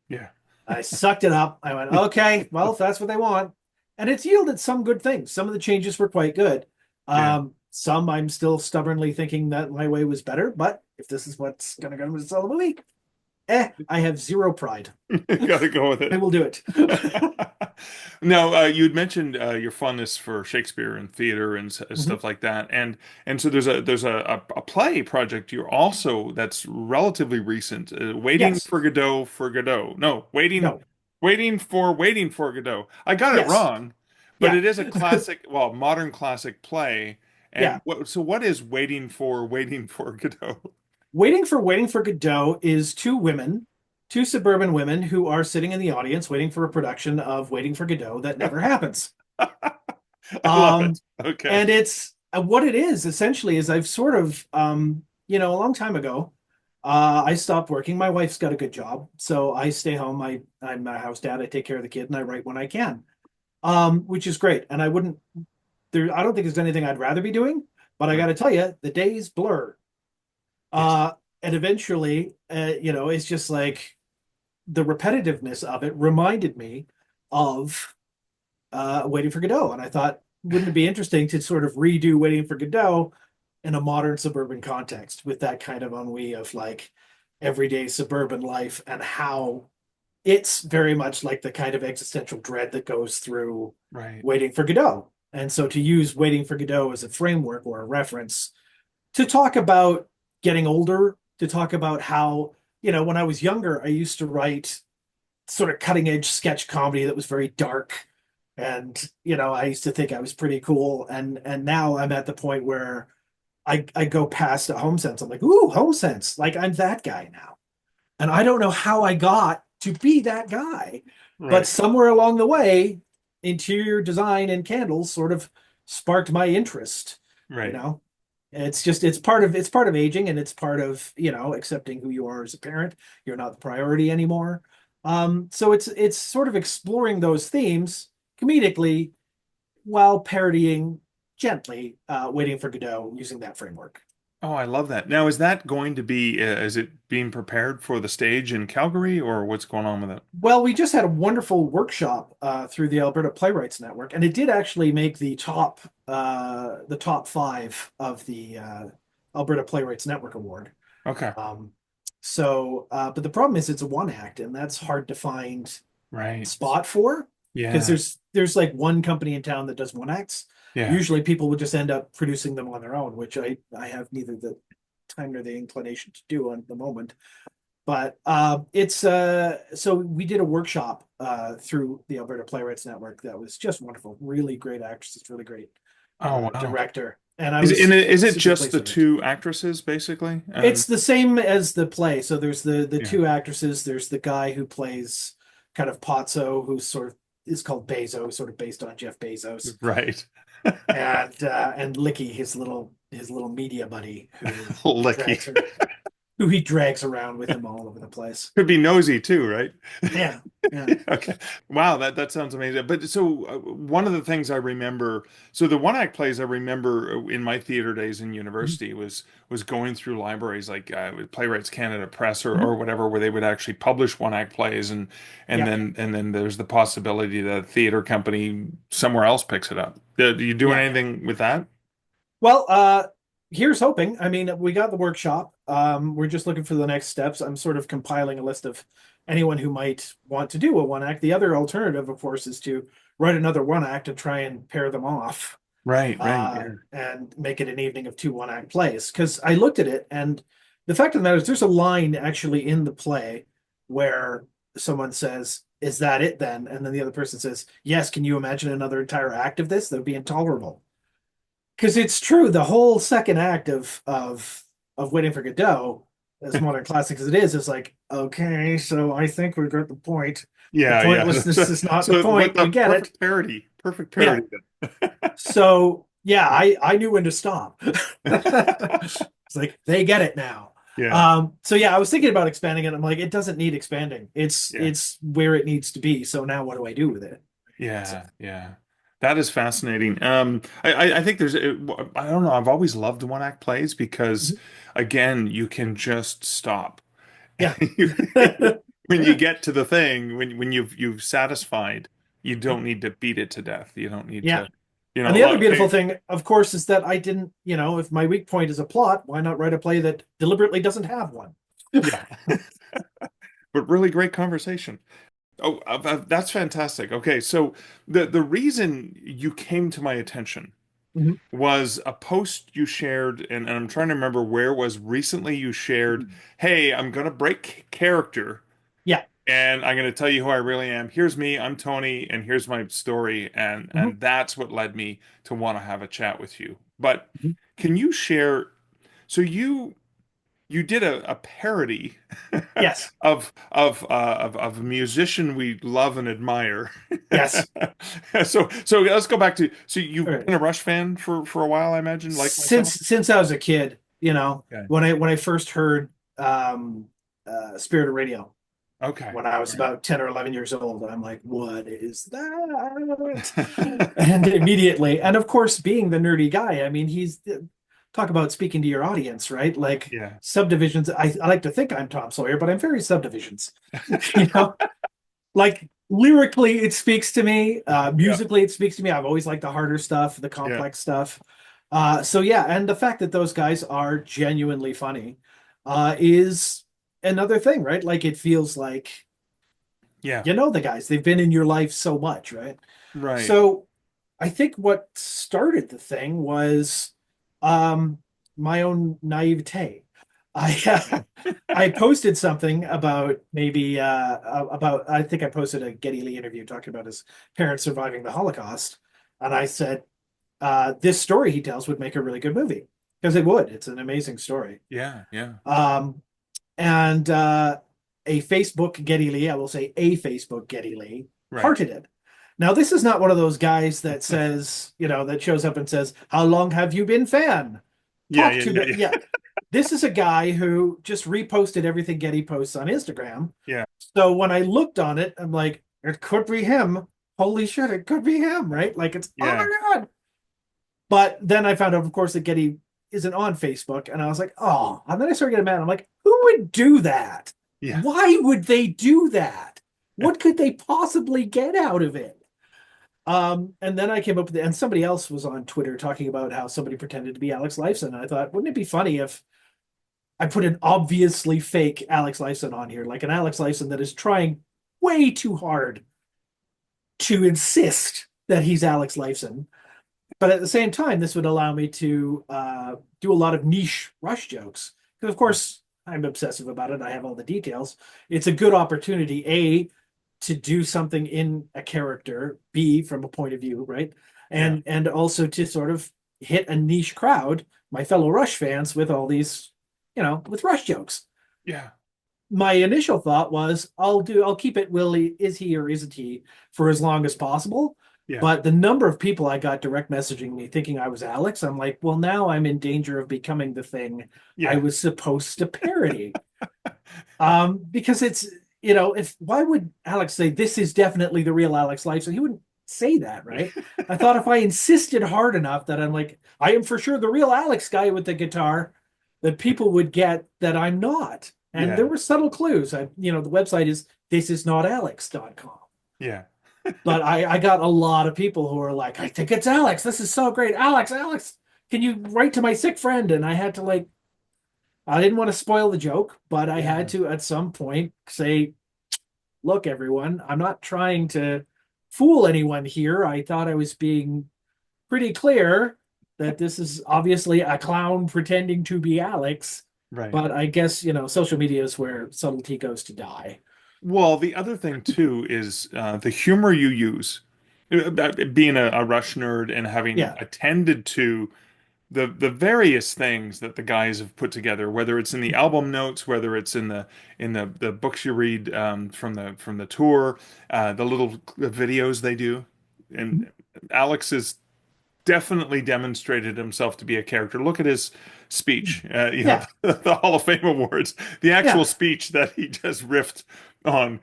[SPEAKER 3] Yeah.
[SPEAKER 1] I sucked it up. I went, "Okay, well, if that's what they want," and it's yielded some good things. Some of the changes were quite good.
[SPEAKER 3] Yeah.
[SPEAKER 1] Some I'm still stubbornly thinking that my way was better, but if this is what's going to sell the movie, I have zero pride.
[SPEAKER 3] Gotta go with
[SPEAKER 1] I
[SPEAKER 3] it.
[SPEAKER 1] will do it.
[SPEAKER 3] Now, you'd mentioned your fondness for Shakespeare and theater and
[SPEAKER 1] Mhm.
[SPEAKER 3] stuff like that, and so there's a play project you're also that's relatively recent, Waiting
[SPEAKER 1] Yes.
[SPEAKER 3] for Godot for Godot. No,
[SPEAKER 1] No.
[SPEAKER 3] Waiting for Godot. I got it
[SPEAKER 1] Yes.
[SPEAKER 3] wrong, but
[SPEAKER 1] Yeah.
[SPEAKER 3] it is a classic, well, modern classic play.
[SPEAKER 1] Yeah.
[SPEAKER 3] And what is Waiting for Godot?
[SPEAKER 1] Waiting for Godot is two suburban women who are sitting in the audience waiting for a production of Waiting for Godot that never happens.
[SPEAKER 3] I love it.
[SPEAKER 1] Um,
[SPEAKER 3] Okay.
[SPEAKER 1] and it's what it is essentially is I've sort of a long time ago, I stopped working. My wife's got a good job, so I stay home. I'm a house dad. I take care of the kid and I write when I can, which is great. And I don't think there's anything I'd rather be doing, but I got
[SPEAKER 3] Right.
[SPEAKER 1] to tell you, the days blur.
[SPEAKER 3] Yes.
[SPEAKER 1] And eventually, it's just like the repetitiveness of it reminded me of Waiting for Godot. And I thought, wouldn't it be interesting to sort of redo Waiting for Godot, in a modern suburban context with that kind of ennui of like everyday suburban life and how it's very much like the kind of existential dread that goes through
[SPEAKER 3] Right.
[SPEAKER 1] Waiting for Godot. And so to use Waiting for Godot as a framework or a reference to talk about getting older, to talk about how, when I was younger, I used to write sort of cutting edge sketch comedy that was very dark. And, I used to think I was pretty cool. And now I'm at the point where I go past a home sense. I'm like, ooh, home sense. Like I'm that guy now. And I don't know how I got to be that guy, but
[SPEAKER 3] Right.
[SPEAKER 1] somewhere along the way, interior design and candles sort of sparked my interest, you
[SPEAKER 3] Right.
[SPEAKER 1] know. It's part of aging, and it's part of, accepting who you are as a parent. You're not the priority anymore. So it's sort of exploring those themes comedically while parodying gently, Waiting for Godot using that framework.
[SPEAKER 3] Oh, I love that. Now, is that going to be, is it being prepared for the stage in Calgary, or what's going on with it?
[SPEAKER 1] Well, we just had a wonderful workshop through the Alberta Playwrights Network, and it did actually make the top five of the Alberta Playwrights Network Award.
[SPEAKER 3] Okay.
[SPEAKER 1] Um, but the problem is it's a one act, and that's hard to find
[SPEAKER 3] Right.
[SPEAKER 1] spot for because
[SPEAKER 3] Yeah.
[SPEAKER 1] there's like one company in town that does one acts.
[SPEAKER 3] Yeah.
[SPEAKER 1] Usually, people would just end up producing them on their own, which I have neither the time nor the inclination to do at the moment. But it's so we did a workshop through the Alberta Playwrights Network that was just wonderful. Really great actresses, really great
[SPEAKER 3] Oh, wow.
[SPEAKER 1] director, and I
[SPEAKER 3] Is it, and
[SPEAKER 1] was
[SPEAKER 3] is it
[SPEAKER 1] super
[SPEAKER 3] just
[SPEAKER 1] pleased
[SPEAKER 3] the
[SPEAKER 1] with it.
[SPEAKER 3] two actresses, basically?
[SPEAKER 1] It's the same as the play. So there's the
[SPEAKER 3] Yeah.
[SPEAKER 1] two actresses. There's the guy who plays kind of Pozzo, who sort of is called Bezos, sort of based on Jeff Bezos,
[SPEAKER 3] Right.
[SPEAKER 1] and Licky, his little media buddy,
[SPEAKER 3] Licky.
[SPEAKER 1] who he drags around with him all over the place.
[SPEAKER 3] Could be nosy too, right?
[SPEAKER 1] Yeah, yeah.
[SPEAKER 3] Okay. Wow, that sounds amazing. But so one of the things I remember, so the one act plays I remember in my theater days in
[SPEAKER 1] Mhm.
[SPEAKER 3] university was going through libraries like Playwrights Canada Press or
[SPEAKER 1] Mhm.
[SPEAKER 3] whatever, where they would actually publish one act plays, and
[SPEAKER 1] Yeah,
[SPEAKER 3] then there's the possibility that a theater company somewhere else picks it up. Do you do
[SPEAKER 1] yeah.
[SPEAKER 3] anything with that?
[SPEAKER 1] Well, here's hoping. I mean, we got the workshop. We're just looking for the next steps. I'm sort of compiling a list of anyone who might want to do a one act. The other alternative, of course, is to write another one act and try and pair them off,
[SPEAKER 3] Right, right. Yeah.
[SPEAKER 1] and make it an evening of two one act plays. Because I looked at it, and the fact of the matter is, there's a line actually in the play where someone says, "Is that it then?" And then the other person says, "Yes." Can you imagine another entire act of this? That would be intolerable. Because it's true, the whole second act of Waiting for Godot, as modern classic as it is like, okay, so I think we got the point. The
[SPEAKER 3] Yeah, yeah.
[SPEAKER 1] pointlessness is not the
[SPEAKER 3] So what
[SPEAKER 1] point. We
[SPEAKER 3] the
[SPEAKER 1] get it.
[SPEAKER 3] perfect parody. Perfect
[SPEAKER 1] Yeah.
[SPEAKER 3] parody.
[SPEAKER 1] So yeah, I knew when to stop. It's like they get it now.
[SPEAKER 3] Yeah,
[SPEAKER 1] So yeah, I was thinking about expanding it. I'm like, it doesn't need expanding. It's
[SPEAKER 3] yeah.
[SPEAKER 1] it's where it needs to be. So now what do I do with it? So,
[SPEAKER 3] Yeah, yeah. That is fascinating. I think I don't know. I've always loved one act plays because,
[SPEAKER 1] mhm.
[SPEAKER 3] again, you can just stop.
[SPEAKER 1] Yeah.
[SPEAKER 3] When you get to the thing, when you've satisfied, you don't need to beat it to death. You don't need
[SPEAKER 1] Yeah.
[SPEAKER 3] to,
[SPEAKER 1] And the other
[SPEAKER 3] look,
[SPEAKER 1] beautiful thing, of course, is that I didn't, if my weak point is a plot, why not write a play that deliberately doesn't have one?
[SPEAKER 3] yeah. But really great conversation. Oh, that's fantastic. Okay, so the reason you came to my attention
[SPEAKER 1] Mhm.
[SPEAKER 3] was a post you shared, and I'm trying to remember where it was recently you shared,
[SPEAKER 1] Mhm.
[SPEAKER 3] hey, I'm gonna break character
[SPEAKER 1] Yeah.
[SPEAKER 3] and I'm gonna tell you who I really am. Here's me, I'm Tony, and here's my story, and
[SPEAKER 1] Mhm.
[SPEAKER 3] that's what led me to want to have a chat with you. But
[SPEAKER 1] Mhm.
[SPEAKER 3] can you share, so you did a parody
[SPEAKER 1] Yes.
[SPEAKER 3] of a musician we love and admire.
[SPEAKER 1] Yes.
[SPEAKER 3] So let's go back to so
[SPEAKER 1] All
[SPEAKER 3] you've
[SPEAKER 1] right.
[SPEAKER 3] been a Rush fan for a while, I imagine, like
[SPEAKER 1] Since
[SPEAKER 3] myself.
[SPEAKER 1] since I was a kid,
[SPEAKER 3] Okay.
[SPEAKER 1] when I first heard um Spirit of Radio
[SPEAKER 3] Okay.
[SPEAKER 1] when I was
[SPEAKER 3] Right.
[SPEAKER 1] about 10 or 11 years old, I'm like, what is that? And immediately, and of course, being the nerdy guy, I mean, he's talk about speaking to your audience, right? Like
[SPEAKER 3] Yeah.
[SPEAKER 1] subdivisions. I like to think I'm Tom Sawyer, but I'm very subdivisions. you know, like lyrically, it speaks to me.
[SPEAKER 3] Yeah.
[SPEAKER 1] Musically, it speaks to me. I've always liked the harder stuff, the
[SPEAKER 3] Yeah.
[SPEAKER 1] complex stuff. So yeah, and the fact that those guys are genuinely funny is another thing, right? Like it feels like
[SPEAKER 3] Yeah.
[SPEAKER 1] you know the guys. They've been in your life so much, right?
[SPEAKER 3] Right.
[SPEAKER 1] So I think what started the thing was um my own naivete. I I posted something about maybe about I think I posted a Geddy Lee interview talking about his parents surviving the Holocaust, and I said this story he tells would make a really good movie because it would. It's an amazing story.
[SPEAKER 3] Yeah. Yeah.
[SPEAKER 1] Um, and a Facebook Geddy Lee, I will say a Facebook Geddy Lee,
[SPEAKER 3] Right.
[SPEAKER 1] hearted it. Now, this is not one of those guys that says, that shows up and says, "How long have you been fan?
[SPEAKER 3] Yeah.
[SPEAKER 1] Talk
[SPEAKER 3] Yeah.
[SPEAKER 1] to
[SPEAKER 3] Yeah.
[SPEAKER 1] me."
[SPEAKER 3] Yeah.
[SPEAKER 1] Yeah. This is a guy who just reposted everything Getty posts on Instagram.
[SPEAKER 3] Yeah.
[SPEAKER 1] So when I looked on it, I'm like, it could be him. Holy shit, it could be him, right? Like it's, oh
[SPEAKER 3] Yeah.
[SPEAKER 1] my God. But then I found out, of course, that Getty isn't on Facebook. And I was like, oh, and then I started getting mad. I'm like, who would do that?
[SPEAKER 3] Yeah.
[SPEAKER 1] Why would they do that? What could they possibly get out of it? And then I came up with and somebody else was on Twitter talking about how somebody pretended to be Alex Lifeson. And I thought, wouldn't it be funny if I put an obviously fake Alex Lifeson on here, like an Alex Lifeson that is trying way too hard to insist that he's Alex Lifeson. But at the same time, this would allow me to do a lot of niche Rush jokes. Because, of course, I'm obsessive about it. I have all the details. It's a good opportunity, A, to do something in a character, B, from a point of view, right?
[SPEAKER 3] Yeah.
[SPEAKER 1] And also to sort of hit a niche crowd, my fellow Rush fans, with all these, with Rush jokes.
[SPEAKER 3] Yeah.
[SPEAKER 1] My initial thought was I'll keep it Willie, is he or isn't he, for as long as possible.
[SPEAKER 3] Yeah.
[SPEAKER 1] But the number of people I got direct messaging me thinking I was Alex, I'm like, well, now I'm in danger of becoming the thing I
[SPEAKER 3] Yeah.
[SPEAKER 1] was supposed to parody. Because it's, if why would Alex say this is definitely the real Alex life? So he wouldn't say that, right? I thought if I insisted hard enough that I'm like, I am for sure the real Alex guy with the guitar, that people would get that I'm not. And there
[SPEAKER 3] Yeah.
[SPEAKER 1] were subtle clues. The website is thisisnotalex.com.
[SPEAKER 3] Yeah.
[SPEAKER 1] But I got a lot of people who are like, I think it's Alex. This is so great. Alex, can you write to my sick friend? And I had to I didn't want to spoil the joke, but I
[SPEAKER 3] Yeah.
[SPEAKER 1] had to at some point say, look, everyone, I'm not trying to fool anyone here. I thought I was being pretty clear that this is obviously a clown pretending to be Alex.
[SPEAKER 3] Right.
[SPEAKER 1] But I guess, social media is where subtlety goes to die.
[SPEAKER 3] Well, the other thing too is the humor you use. Being a Rush nerd and having
[SPEAKER 1] Yeah.
[SPEAKER 3] attended to the various things that the guys have put together, whether it's in the album notes, whether it's in the books you read from the tour, the little videos they do, and Alex has definitely demonstrated himself to be a character. Look at his speech,
[SPEAKER 1] Yeah.
[SPEAKER 3] the Hall of Fame awards, the actual
[SPEAKER 1] Yeah.
[SPEAKER 3] speech that he just riffed on.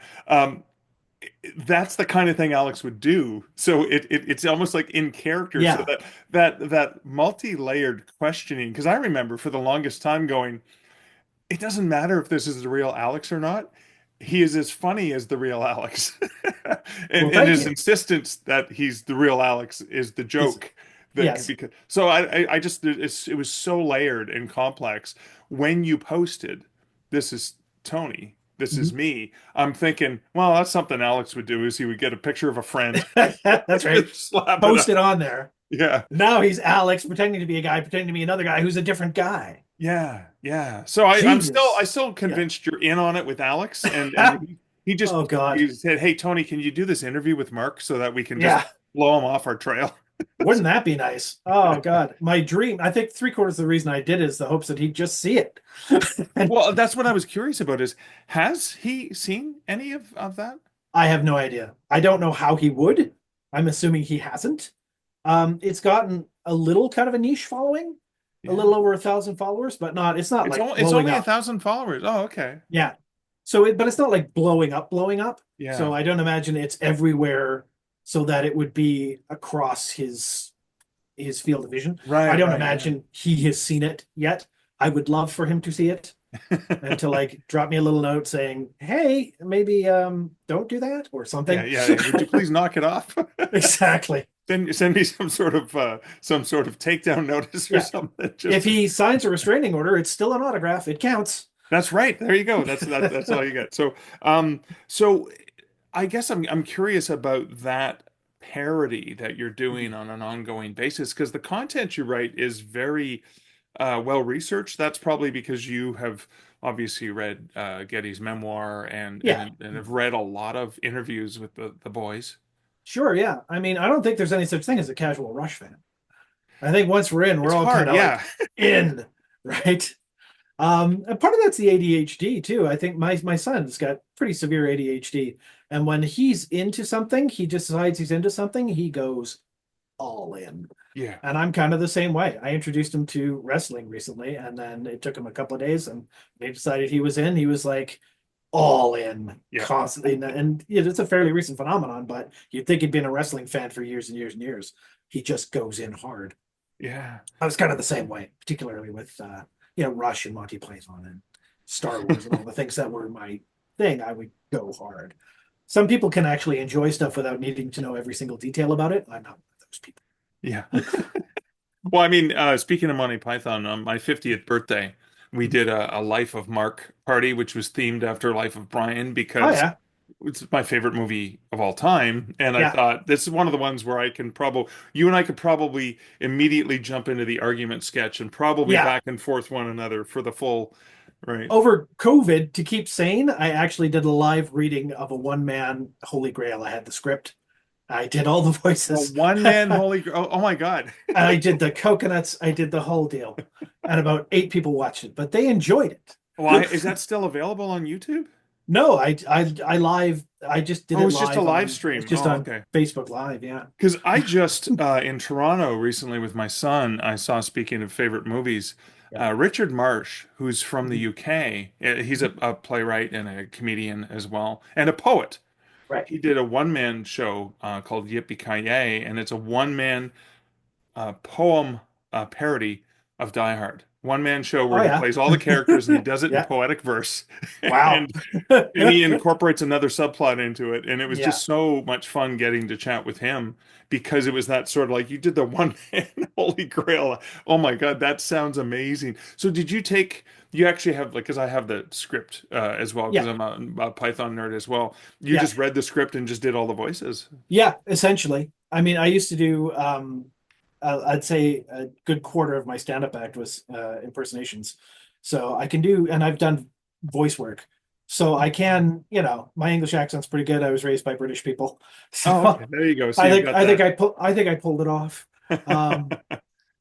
[SPEAKER 3] That's the kind of thing Alex would do. So it's almost like in character. So
[SPEAKER 1] Yeah.
[SPEAKER 3] that multi-layered questioning. Because I remember for the longest time going, it doesn't matter if this is the real Alex or not. He is as funny as the real Alex,
[SPEAKER 1] Well,
[SPEAKER 3] and
[SPEAKER 1] thank
[SPEAKER 3] his
[SPEAKER 1] you.
[SPEAKER 3] insistence that he's the real Alex is the
[SPEAKER 1] Is
[SPEAKER 3] joke. That
[SPEAKER 1] yes.
[SPEAKER 3] because so I just it was so layered and complex. When you posted, this is Tony, this is
[SPEAKER 1] Mhm.
[SPEAKER 3] me. I'm thinking, well, that's something Alex would do. Is he would get a picture of a friend,
[SPEAKER 1] That's right.
[SPEAKER 3] just slap it
[SPEAKER 1] Post
[SPEAKER 3] up.
[SPEAKER 1] it on there.
[SPEAKER 3] Yeah.
[SPEAKER 1] Now he's Alex pretending to be a guy, pretending to be another guy who's a different guy.
[SPEAKER 3] Yeah, yeah. So I
[SPEAKER 1] Jesus.
[SPEAKER 3] still
[SPEAKER 1] Yeah.
[SPEAKER 3] convinced you're in on it with Alex, and he just
[SPEAKER 1] Oh God.
[SPEAKER 3] he said, "Hey Tony, can you do this interview with Mark so that we can just
[SPEAKER 1] Yeah.
[SPEAKER 3] blow him off our trail?"
[SPEAKER 1] Wouldn't that be nice? Oh God. My dream, I think three-quarters of the reason I did is the hopes that he'd just see it. And
[SPEAKER 3] Well, that's what I was curious about is has he seen any of that?
[SPEAKER 1] I have no idea. I don't know how he would. I'm assuming he hasn't. It's gotten a little kind of a niche following, a
[SPEAKER 3] Yeah.
[SPEAKER 1] little over 1,000 followers, but it's not like
[SPEAKER 3] It's
[SPEAKER 1] blowing
[SPEAKER 3] only a
[SPEAKER 1] up.
[SPEAKER 3] thousand followers. Oh, okay.
[SPEAKER 1] Yeah. But it's not like blowing up. So
[SPEAKER 3] Yeah.
[SPEAKER 1] I don't imagine it's everywhere so that it would be across his field of vision. I
[SPEAKER 3] Right,
[SPEAKER 1] don't
[SPEAKER 3] right, yeah.
[SPEAKER 1] imagine he has seen it yet. I would love for him to see it and to drop me a little note saying, "Hey, maybe don't do that" or
[SPEAKER 3] Yeah,
[SPEAKER 1] something.
[SPEAKER 3] yeah. Would you please knock it off?
[SPEAKER 1] Exactly.
[SPEAKER 3] Then send me some sort of takedown notice or
[SPEAKER 1] Yeah.
[SPEAKER 3] something.
[SPEAKER 1] If
[SPEAKER 3] Just
[SPEAKER 1] he signs a restraining order, it's still an autograph. It counts.
[SPEAKER 3] that's right. There you go. That's all you get. So I guess I'm curious about that parody that you're doing on an ongoing basis because the content you write is very well researched. That's probably because you have obviously read Getty's memoir
[SPEAKER 1] Yeah,
[SPEAKER 3] and have read a lot of interviews with the boys.
[SPEAKER 1] sure. Yeah. I mean, I don't think there's any such thing as a casual Rush fan. I think once we're in, we're
[SPEAKER 3] It's
[SPEAKER 1] all
[SPEAKER 3] hard,
[SPEAKER 1] kind of
[SPEAKER 3] yeah.
[SPEAKER 1] like in, right? And part of that's the ADHD too. I think my son's got pretty severe ADHD, and when he's into something, he just decides he's into something, he goes all in.
[SPEAKER 3] Yeah.
[SPEAKER 1] And I'm kind of the same way. I introduced him to wrestling recently, and then it took him a couple of days, and they decided he was in. He was like all in
[SPEAKER 3] Yeah.
[SPEAKER 1] constantly, and it's a fairly recent phenomenon. But you'd think he'd been a wrestling fan for years and years and years. He just goes in hard.
[SPEAKER 3] Yeah.
[SPEAKER 1] I was kind of the same way, particularly with Rush and Monty Python and Star Wars and all the things that were my thing. I would go hard. Some people can actually enjoy stuff without needing to know every single detail about it. I'm not one of those people.
[SPEAKER 3] Yeah. Well, I mean, speaking of Monty Python, on my 50th birthday, we did a Life of Mark party, which was themed after Life of Brian
[SPEAKER 1] Oh
[SPEAKER 3] because
[SPEAKER 1] yeah,
[SPEAKER 3] it's my favorite movie of all time. And I
[SPEAKER 1] yeah,
[SPEAKER 3] thought this is one of the ones where you and I could probably immediately jump into the argument sketch and probably
[SPEAKER 1] yeah.
[SPEAKER 3] back and forth one another for the full, right?
[SPEAKER 1] Over COVID, to keep sane, I actually did a live reading of a one-man Holy Grail. I had the script. I did all the
[SPEAKER 3] Well,
[SPEAKER 1] voices.
[SPEAKER 3] one man, oh my God.
[SPEAKER 1] I did the coconuts. I did the whole deal. And about 8 people watched it, but they enjoyed
[SPEAKER 3] Why
[SPEAKER 1] it.
[SPEAKER 3] is that still available on YouTube?
[SPEAKER 1] No, I live. I just did
[SPEAKER 3] Oh,
[SPEAKER 1] it
[SPEAKER 3] it's just a
[SPEAKER 1] live
[SPEAKER 3] live
[SPEAKER 1] on.
[SPEAKER 3] stream.
[SPEAKER 1] It's just
[SPEAKER 3] Oh,
[SPEAKER 1] on
[SPEAKER 3] okay.
[SPEAKER 1] Facebook Live. Yeah.
[SPEAKER 3] Because I just in Toronto recently with my son, I saw, speaking of favorite movies,
[SPEAKER 1] Yeah.
[SPEAKER 3] Richard Marsh, who's from the
[SPEAKER 1] Mhm.
[SPEAKER 3] UK. He's a playwright and a comedian as well, and a poet.
[SPEAKER 1] Right.
[SPEAKER 3] He did a one-man show called Yippee Ki and it's a one-man poem parody of Die Hard. One-man show
[SPEAKER 1] Oh
[SPEAKER 3] where he
[SPEAKER 1] yeah.
[SPEAKER 3] plays all the characters and he does it in
[SPEAKER 1] Yeah.
[SPEAKER 3] poetic verse.
[SPEAKER 1] Wow.
[SPEAKER 3] And and he incorporates another subplot into it. And it was
[SPEAKER 1] Yeah.
[SPEAKER 3] just so much fun getting to chat with him because it was that sort of like you did the one man Holy Grail. Oh my God, that sounds amazing. So you actually have like, because I have the script as well, because
[SPEAKER 1] Yeah.
[SPEAKER 3] I'm a Python nerd as well. You
[SPEAKER 1] Yeah.
[SPEAKER 3] just read the script and just did all the voices.
[SPEAKER 1] Yeah. Essentially, I mean, I used to do. I'd say a good quarter of my stand-up act was impersonations, so I can do, and I've done voice work, so I can. My English accent's pretty good. I was raised by British people,
[SPEAKER 3] Oh, okay.
[SPEAKER 1] so
[SPEAKER 3] There you go. So
[SPEAKER 1] I
[SPEAKER 3] you've
[SPEAKER 1] think
[SPEAKER 3] got
[SPEAKER 1] I think
[SPEAKER 3] that.
[SPEAKER 1] I pulled it off. Um,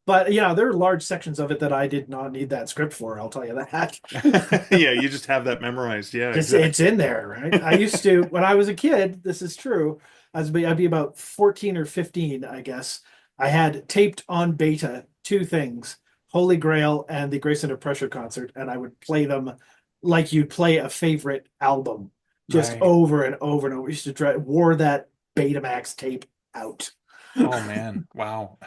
[SPEAKER 1] but there are large sections of it that I did not need that script for. I'll tell you that.
[SPEAKER 3] Yeah, you just have that memorized. Yeah,
[SPEAKER 1] It's
[SPEAKER 3] exactly.
[SPEAKER 1] in there, right? I used to when I was a kid. This is true. I'd be about 14 or 15, I guess. I had taped on beta two things: Holy Grail and the Grace Under Pressure concert, and I would play them like you'd play a favorite album, just
[SPEAKER 3] Right.
[SPEAKER 1] over and over and over. I used to wore that Betamax tape out.
[SPEAKER 3] Oh man, wow.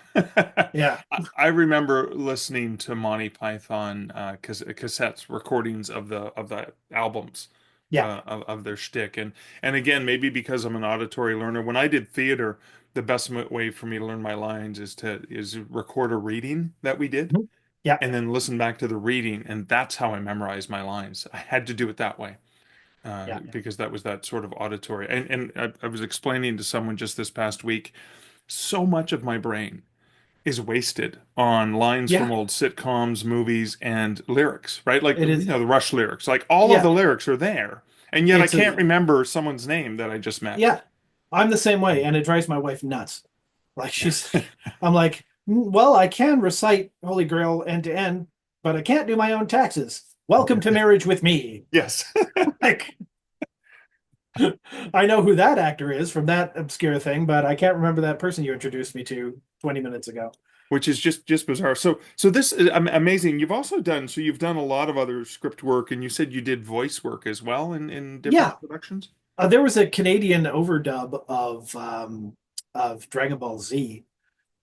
[SPEAKER 1] Yeah,
[SPEAKER 3] I remember listening to Monty Python cassettes, recordings of the albums
[SPEAKER 1] yeah,
[SPEAKER 3] of their shtick, and again, maybe because I'm an auditory learner, when I did theater, the best way for me to learn my lines is record a reading that we did,
[SPEAKER 1] mhm, yeah,
[SPEAKER 3] and then listen back to the reading, and that's how I memorized my lines. I had to do it that way.
[SPEAKER 1] yeah,
[SPEAKER 3] Because that was that sort of auditory. And I was explaining to someone just this past week, so much of my brain is wasted on lines from
[SPEAKER 1] yeah.
[SPEAKER 3] old sitcoms, movies, and lyrics, right? Like,
[SPEAKER 1] It is.
[SPEAKER 3] the Rush lyrics. Like, all of
[SPEAKER 1] Yeah,
[SPEAKER 3] the lyrics are there. And yet I
[SPEAKER 1] it's
[SPEAKER 3] can't
[SPEAKER 1] a
[SPEAKER 3] remember someone's name that I just met.
[SPEAKER 1] yeah. I'm the same way, and it drives my wife nuts. Like I'm like, well, I can recite Holy Grail end to end, but I can't do my own taxes. Welcome to marriage with me.
[SPEAKER 3] Yes.
[SPEAKER 1] Like, I know who that actor is from that obscure thing, but I can't remember that person you introduced me to 20 minutes ago.
[SPEAKER 3] Which is just bizarre. So this is amazing. You've done a lot of other script work, and you said you did voice work as well in
[SPEAKER 1] Yeah,
[SPEAKER 3] different productions.
[SPEAKER 1] there was a Canadian overdub of Dragon Ball Z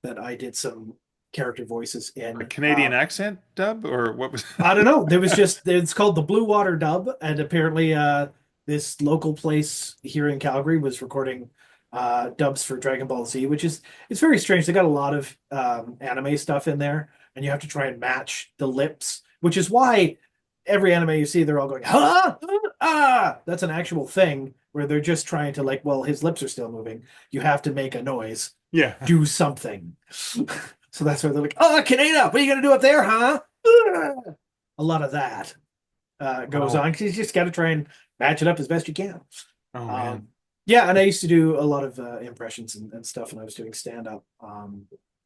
[SPEAKER 1] that I did some character voices
[SPEAKER 3] A
[SPEAKER 1] in.
[SPEAKER 3] Canadian accent dub, or what was?
[SPEAKER 1] I don't know. There was just it's called the Blue Water Dub, and apparently this local place here in Calgary was recording dubs for Dragon Ball Z, which is it's very strange. They got a lot of anime stuff in there, and you have to try and match the lips, which is why every anime you see, they're all going, huh? Ah! That's an actual thing where they're just trying to like, well, his lips are still moving. You have to make a noise,
[SPEAKER 3] Yeah.
[SPEAKER 1] do something. So that's why they're like, oh, Kaneda, what are you gonna do up there, huh? A lot of that goes
[SPEAKER 3] Oh,
[SPEAKER 1] on because you just got to try and match it up as best you can.
[SPEAKER 3] oh man.
[SPEAKER 1] Yeah, and I used to do a lot of impressions and stuff when I was doing stand up,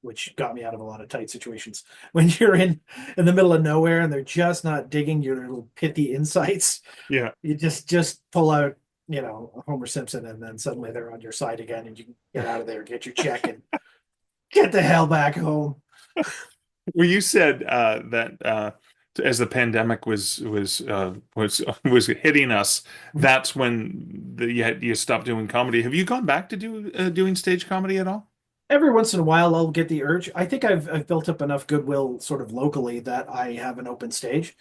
[SPEAKER 1] which got me out of a lot of tight situations. When you're in the middle of nowhere and they're just not digging your little pithy insights,
[SPEAKER 3] Yeah.
[SPEAKER 1] you just pull out, Homer Simpson, and then suddenly they're on your side again, and you can get out of there, get your check, and get the hell back home.
[SPEAKER 3] Well, you said that as the pandemic was hitting us, that's when you stopped doing comedy. Have you gone back to doing stage comedy at all?
[SPEAKER 1] Every once in a while, I'll get the urge. I think I've built up enough goodwill sort of locally that I have an open stage.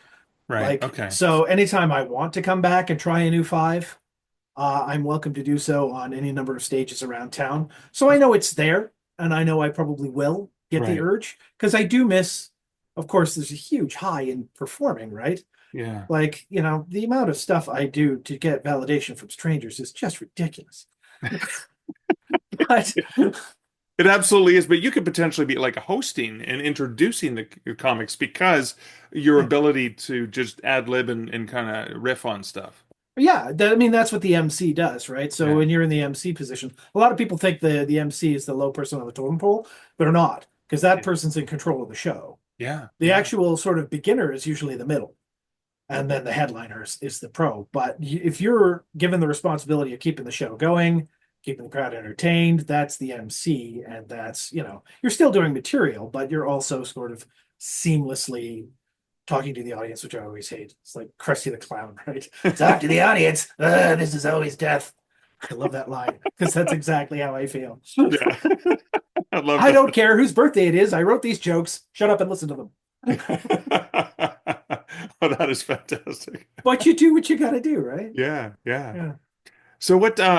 [SPEAKER 3] Right.
[SPEAKER 1] Like,
[SPEAKER 3] Okay.
[SPEAKER 1] so anytime I want to come back and try a new five, I'm welcome to do so on any number of stages around town. So I know it's there, and I know I probably will get the
[SPEAKER 3] Right.
[SPEAKER 1] urge because I do miss, of course, there's a huge high in performing, right?
[SPEAKER 3] Yeah.
[SPEAKER 1] Like, the amount of stuff I do to get validation from strangers is just ridiculous. But
[SPEAKER 3] It absolutely is, but you could potentially be like hosting and introducing the comics because your ability to just ad lib and kind of riff on stuff.
[SPEAKER 1] yeah, I mean that's what the MC does, right? So
[SPEAKER 3] Yeah.
[SPEAKER 1] when you're in the MC position, a lot of people think the MC is the low person on the totem pole. They're not, because that
[SPEAKER 3] Yeah.
[SPEAKER 1] person's in control of the show.
[SPEAKER 3] Yeah.
[SPEAKER 1] The
[SPEAKER 3] Yeah.
[SPEAKER 1] actual sort of beginner is usually the middle, and then the headliner is the pro. But if you're given the responsibility of keeping the show going, keeping the crowd entertained, that's the MC, and that's, you're still doing material, but you're also sort of seamlessly talking to the audience, which I always hate. It's like Krusty the Clown, right? Talk to the audience. This is always death. I love that line because that's exactly how I feel.
[SPEAKER 3] Yeah. I love
[SPEAKER 1] I
[SPEAKER 3] that.
[SPEAKER 1] don't care whose birthday it is. I wrote these jokes. Shut up and listen to them.
[SPEAKER 3] Oh, that is fantastic.
[SPEAKER 1] But you do what you got to do, right?
[SPEAKER 3] Yeah, yeah.
[SPEAKER 1] Yeah.
[SPEAKER 3] So Saving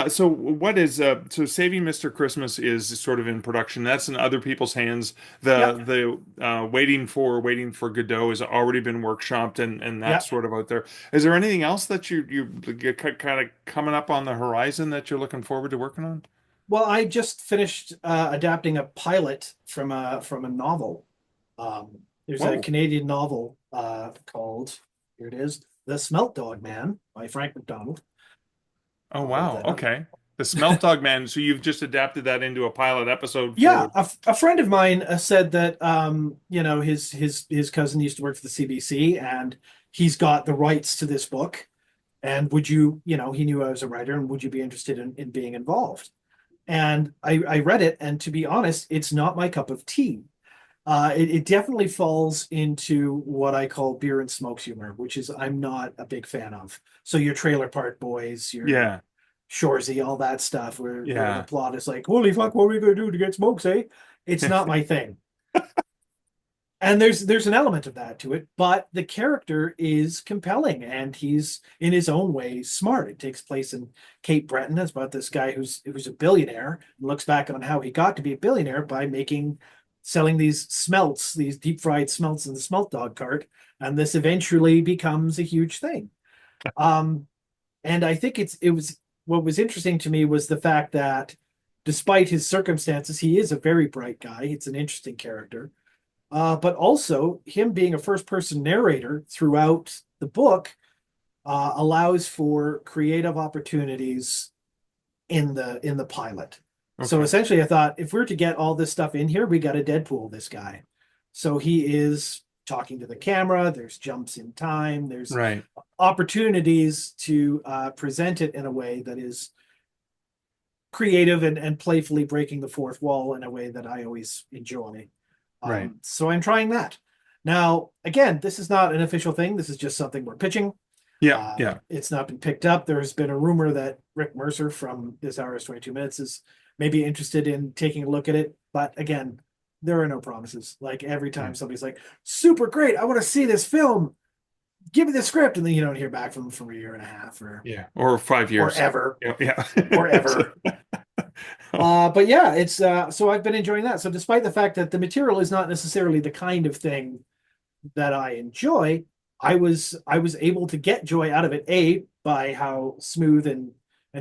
[SPEAKER 3] Mr. Christmas is sort of in production. That's in other people's hands.
[SPEAKER 1] Yeah.
[SPEAKER 3] The Waiting for Godot has already been workshopped and
[SPEAKER 1] Yeah.
[SPEAKER 3] that's sort of out there. Is there anything else that you kind of coming up on the horizon that you're looking forward to working on?
[SPEAKER 1] Well, I just finished adapting a pilot from a novel. There's a
[SPEAKER 3] Whoa.
[SPEAKER 1] Canadian novel called, here it is, The Smelt Dog Man by Frank McDonald.
[SPEAKER 3] Oh
[SPEAKER 1] I'll hold
[SPEAKER 3] wow.
[SPEAKER 1] that up.
[SPEAKER 3] Okay. The Smelt Dog Man. So you've just adapted that into a pilot episode
[SPEAKER 1] Yeah,
[SPEAKER 3] for
[SPEAKER 1] a friend of mine said that his cousin used to work for the CBC, and he's got the rights to this book. And would you, he knew I was a writer, and would you be interested in being involved? And I read it, and to be honest, it's not my cup of tea. It definitely falls into what I call beer and smokes humor, which is I'm not a big fan of. So your Trailer Park Boys, your
[SPEAKER 3] yeah,
[SPEAKER 1] Shoresy, all that stuff, where the
[SPEAKER 3] yeah.
[SPEAKER 1] plot is like, holy fuck, what are we gonna do to get smokes, eh? It's not my thing. And there's an element of that to it, but the character is compelling and he's in his own way smart. It takes place in Cape Breton. It's about this guy who's a billionaire and looks back on how he got to be a billionaire by selling these smelts, these deep fried smelts in the smelt dog cart, and this eventually becomes a huge thing. Um, and I think it was what was interesting to me was the fact that despite his circumstances, he is a very bright guy. It's an interesting character. But also him being a first person narrator throughout the book allows for creative opportunities in the pilot. So
[SPEAKER 3] Okay.
[SPEAKER 1] essentially, I thought if we're to get all this stuff in here, we got to Deadpool this guy. So he is talking to the camera. There's jumps in time. There's
[SPEAKER 3] Right.
[SPEAKER 1] opportunities to present it in a way that is creative and playfully breaking the fourth wall in a way that I always enjoy.
[SPEAKER 3] Right.
[SPEAKER 1] So I'm trying that. Now, again, this is not an official thing. This is just something we're pitching.
[SPEAKER 3] Yeah. Yeah.
[SPEAKER 1] It's not been picked up. There's been a rumor that Rick Mercer from This Hour is 22 Minutes is maybe interested in taking a look at it. But again, there are no promises. Like every time somebody's like, super great, I want to see this film. Give me the script. And then you don't hear back from them for a year and a half
[SPEAKER 3] Yeah. Or 5 years.
[SPEAKER 1] or ever.
[SPEAKER 3] Yeah. Yeah.
[SPEAKER 1] Or ever. But yeah, it's so I've been enjoying that. So despite the fact that the material is not necessarily the kind of thing that I enjoy, I was able to get joy out of it, A, by how smooth and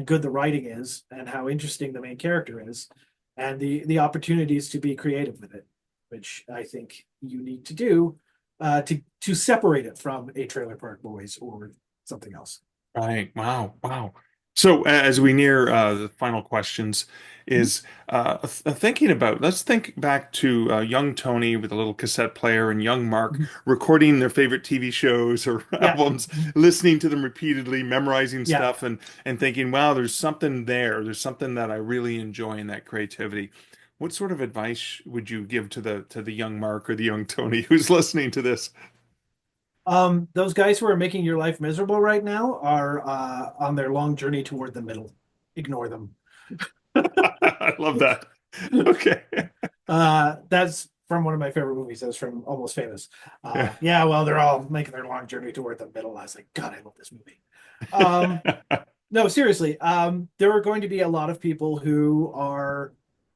[SPEAKER 1] good the writing is and how interesting the main character is, and the opportunities to be creative with it, which I think you need to do to separate it from a Trailer Park Boys or something else.
[SPEAKER 3] Right. Wow. Wow. So as we near the final questions,
[SPEAKER 1] Mhm.
[SPEAKER 3] is thinking about, let's think back to young Tony with a little cassette player and young Mark
[SPEAKER 1] Mhm.
[SPEAKER 3] recording their favorite TV shows or
[SPEAKER 1] Yeah.
[SPEAKER 3] albums,
[SPEAKER 1] Mhm.
[SPEAKER 3] listening to them repeatedly, memorizing
[SPEAKER 1] Yeah.
[SPEAKER 3] stuff, and thinking, wow, there's something there. There's something that I really enjoy in that creativity. What sort of advice would you give to the young Mark or the young Tony who's listening to this?
[SPEAKER 1] Those guys who are making your life miserable right now are on their long journey toward the middle. Ignore them.
[SPEAKER 3] I love that. Okay.
[SPEAKER 1] That's from one of my favorite movies. That's from Almost Famous.
[SPEAKER 3] Yeah.
[SPEAKER 1] Yeah, well, they're all making their long journey toward the middle. I was like, God, I love this movie. Um, no, seriously. There are going to be a lot of people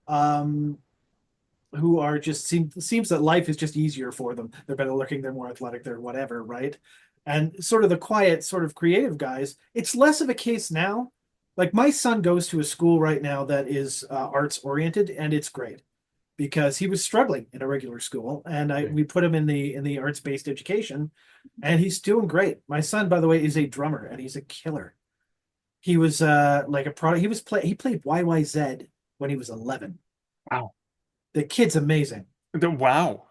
[SPEAKER 1] um, who are just seems that life is just easier for them. They're better looking, they're more athletic, they're whatever, right? And sort of the quiet, sort of creative guys, it's less of a case now. Like my son goes to a school right now that is arts oriented, and it's great because he was struggling in a regular school, and we put him in the arts based education, and he's doing great. My son, by the way, is a drummer, and he's a killer. He was like a product. He played YYZ when he was 11.
[SPEAKER 3] Wow.
[SPEAKER 1] The kid's amazing.
[SPEAKER 3] Wow.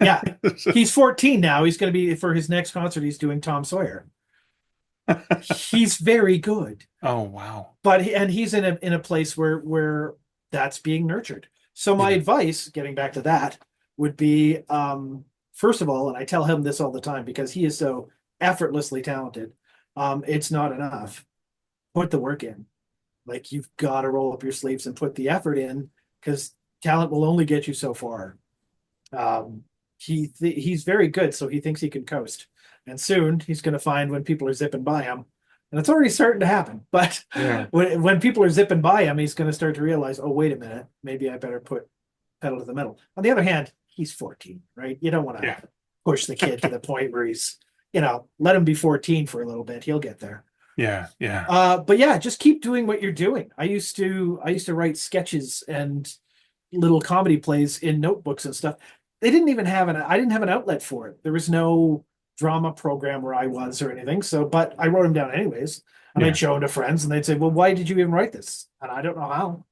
[SPEAKER 1] Yeah, he's 14 now. He's going to be for his next concert. He's doing Tom Sawyer. He's very good,
[SPEAKER 3] Oh, wow.
[SPEAKER 1] but and he's in a place where that's being nurtured. So my
[SPEAKER 3] Yeah.
[SPEAKER 1] advice, getting back to that, would be first of all, and I tell him this all the time because he is so effortlessly talented. It's not enough. Put the work in. Like you've got to roll up your sleeves and put the effort in because talent will only get you so far. Um, he's very good, so he thinks he can coast. And soon he's going to find when people are zipping by him, and it's already starting to happen. But
[SPEAKER 3] Yeah.
[SPEAKER 1] when people are zipping by him, he's going to start to realize, oh, wait a minute, maybe I better put pedal to the metal. On the other hand, he's 14, right? You don't want
[SPEAKER 3] Yeah.
[SPEAKER 1] to push the kid to the point where he's, let him be 14 for a little bit. He'll get there.
[SPEAKER 3] Yeah. Yeah.
[SPEAKER 1] But yeah, just keep doing what you're doing. I used to write sketches and little comedy plays in notebooks and stuff. They didn't even have I didn't have an outlet for it. There was no drama program where I was or anything. So, but I wrote them down anyways, and
[SPEAKER 3] Yeah.
[SPEAKER 1] I'd show them to friends, and they'd say, "Well, why did you even write this?" And I don't know how.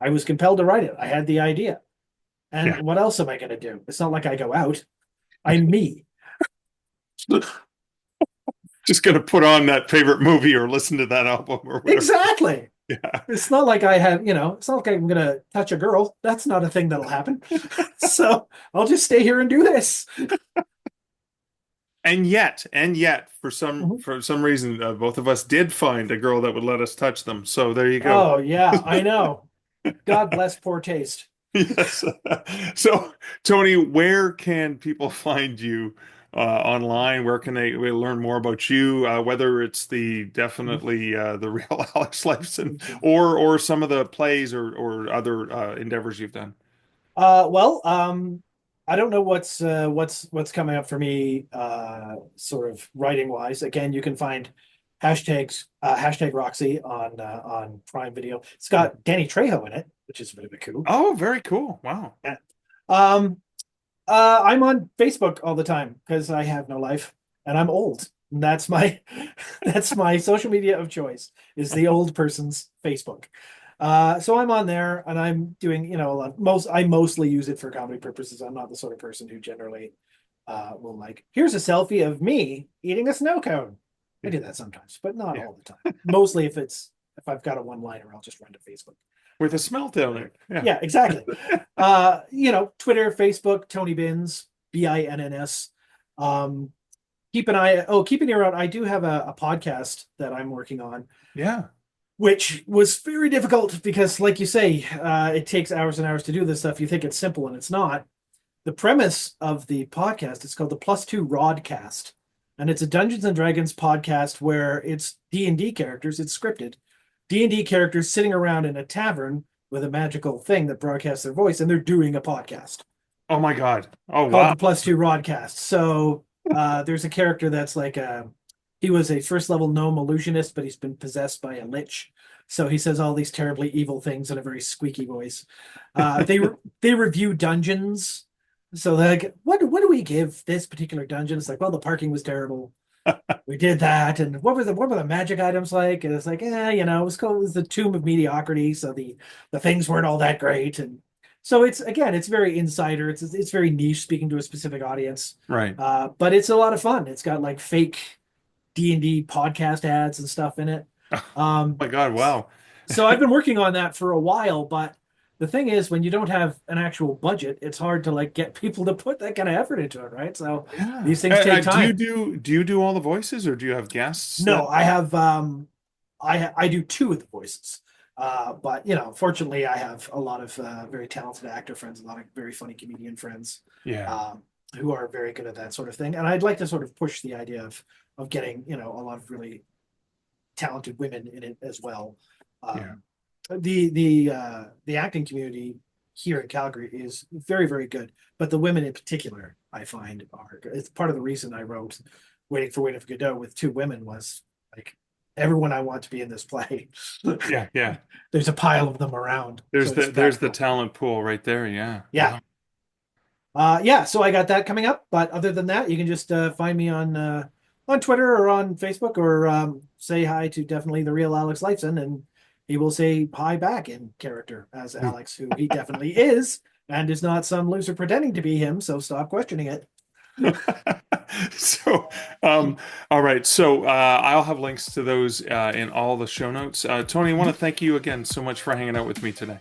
[SPEAKER 1] I was compelled to write it. I had the idea, and
[SPEAKER 3] Yeah.
[SPEAKER 1] what else am I going to do? It's not like I go out. I'm me.
[SPEAKER 3] Just gonna put on that favorite movie or listen to that album or whatever.
[SPEAKER 1] Exactly.
[SPEAKER 3] Yeah.
[SPEAKER 1] It's not like I have, it's not like I'm gonna touch a girl. That's not a thing that'll happen. So I'll just stay here and do this.
[SPEAKER 3] And yet,
[SPEAKER 1] Mhm.
[SPEAKER 3] for some reason, both of us did find a girl that would let us touch them. So there you go.
[SPEAKER 1] Oh yeah, I know. God bless poor taste.
[SPEAKER 3] Yes. So, Tony, where can people find you online? Where can they learn more about you? Whether it's the definitely the real Alex Lifeson or some of the plays or other endeavors you've done.
[SPEAKER 1] Well, I don't know what's coming up for me, sort of writing wise. Again, you can find hashtag Roxy on Prime Video. It's got Danny Trejo in it, which is a bit of a coup.
[SPEAKER 3] Oh, very cool. Wow.
[SPEAKER 1] Yeah. Um, I'm on Facebook all the time because I have no life and I'm old. And that's my that's my social media of choice is the old person's Facebook. So I'm on there and I'm doing, a lot. I mostly use it for comedy purposes. I'm not the sort of person who generally will like, here's a selfie of me eating a snow cone. I do that sometimes, but not
[SPEAKER 3] Yeah.
[SPEAKER 1] all the time. Mostly if I've got a one-liner, I'll just run to Facebook.
[SPEAKER 3] With a smell down it. Yeah.
[SPEAKER 1] Yeah, exactly. Twitter, Facebook, Tony Bins, BINNS. Um, keep an ear out. I do have a podcast that I'm working on,
[SPEAKER 3] Yeah.
[SPEAKER 1] which was very difficult because, like you say, it takes hours and hours to do this stuff. You think it's simple, and it's not. The premise of the podcast is called the Plus Two Rodcast, and it's a Dungeons and Dragons podcast where it's D&D characters. It's scripted, D&D characters sitting around in a tavern with a magical thing that broadcasts their voice, and they're doing a podcast
[SPEAKER 3] Oh my God. Oh
[SPEAKER 1] called
[SPEAKER 3] wow.
[SPEAKER 1] the Plus Two Rodcast. So there's a character that's like he was a first level gnome illusionist, but he's been possessed by a lich. So he says all these terribly evil things in a very squeaky voice. They review dungeons. So they're like, what do we give this particular dungeon? It's like, well, the parking was terrible. We did that, and what were the magic items like? And it's like, it was called, it was the Tomb of Mediocrity, so the things weren't all that great, and so it's very insider. It's very niche, speaking to a specific audience.
[SPEAKER 3] Right.
[SPEAKER 1] But it's a lot of fun. It's got like fake D&D podcast ads and stuff in it.
[SPEAKER 3] Oh my God. Wow.
[SPEAKER 1] So I've been working on that for a while, but the thing is, when you don't have an actual budget, it's hard to like get people to put that kind of effort into it, right? So
[SPEAKER 3] Yeah.
[SPEAKER 1] these things take time.
[SPEAKER 3] Do you do all the voices, or do you have guests?
[SPEAKER 1] No, I have I do two of the voices. But fortunately, I have a lot of very talented actor friends, a lot of very funny comedian friends,
[SPEAKER 3] Yeah.
[SPEAKER 1] who are very good at that sort of thing. And I'd like to sort of push the idea of getting a lot of really talented women in it as well.
[SPEAKER 3] Yeah.
[SPEAKER 1] The acting community here in Calgary is very, very good, but the women in particular, I find, it's part of the reason I wrote Waiting for Godot with two women was like everyone I want to be in this play.
[SPEAKER 3] Yeah. Yeah.
[SPEAKER 1] There's a pile of them around.
[SPEAKER 3] There's
[SPEAKER 1] So
[SPEAKER 3] the
[SPEAKER 1] it's
[SPEAKER 3] there's the
[SPEAKER 1] practical.
[SPEAKER 3] talent pool right there. Yeah.
[SPEAKER 1] Yeah. Yeah, so I got that coming up. But other than that, you can just find me on Twitter or on Facebook, or say hi to definitely the real Alex Lifeson, and he will say hi back in character as Alex, who he definitely is, and is not some loser pretending to be him. So stop questioning it.
[SPEAKER 3] So, all right. So, I'll have links to those in all the show notes. Tony, I want to thank you again so much for hanging out with me today.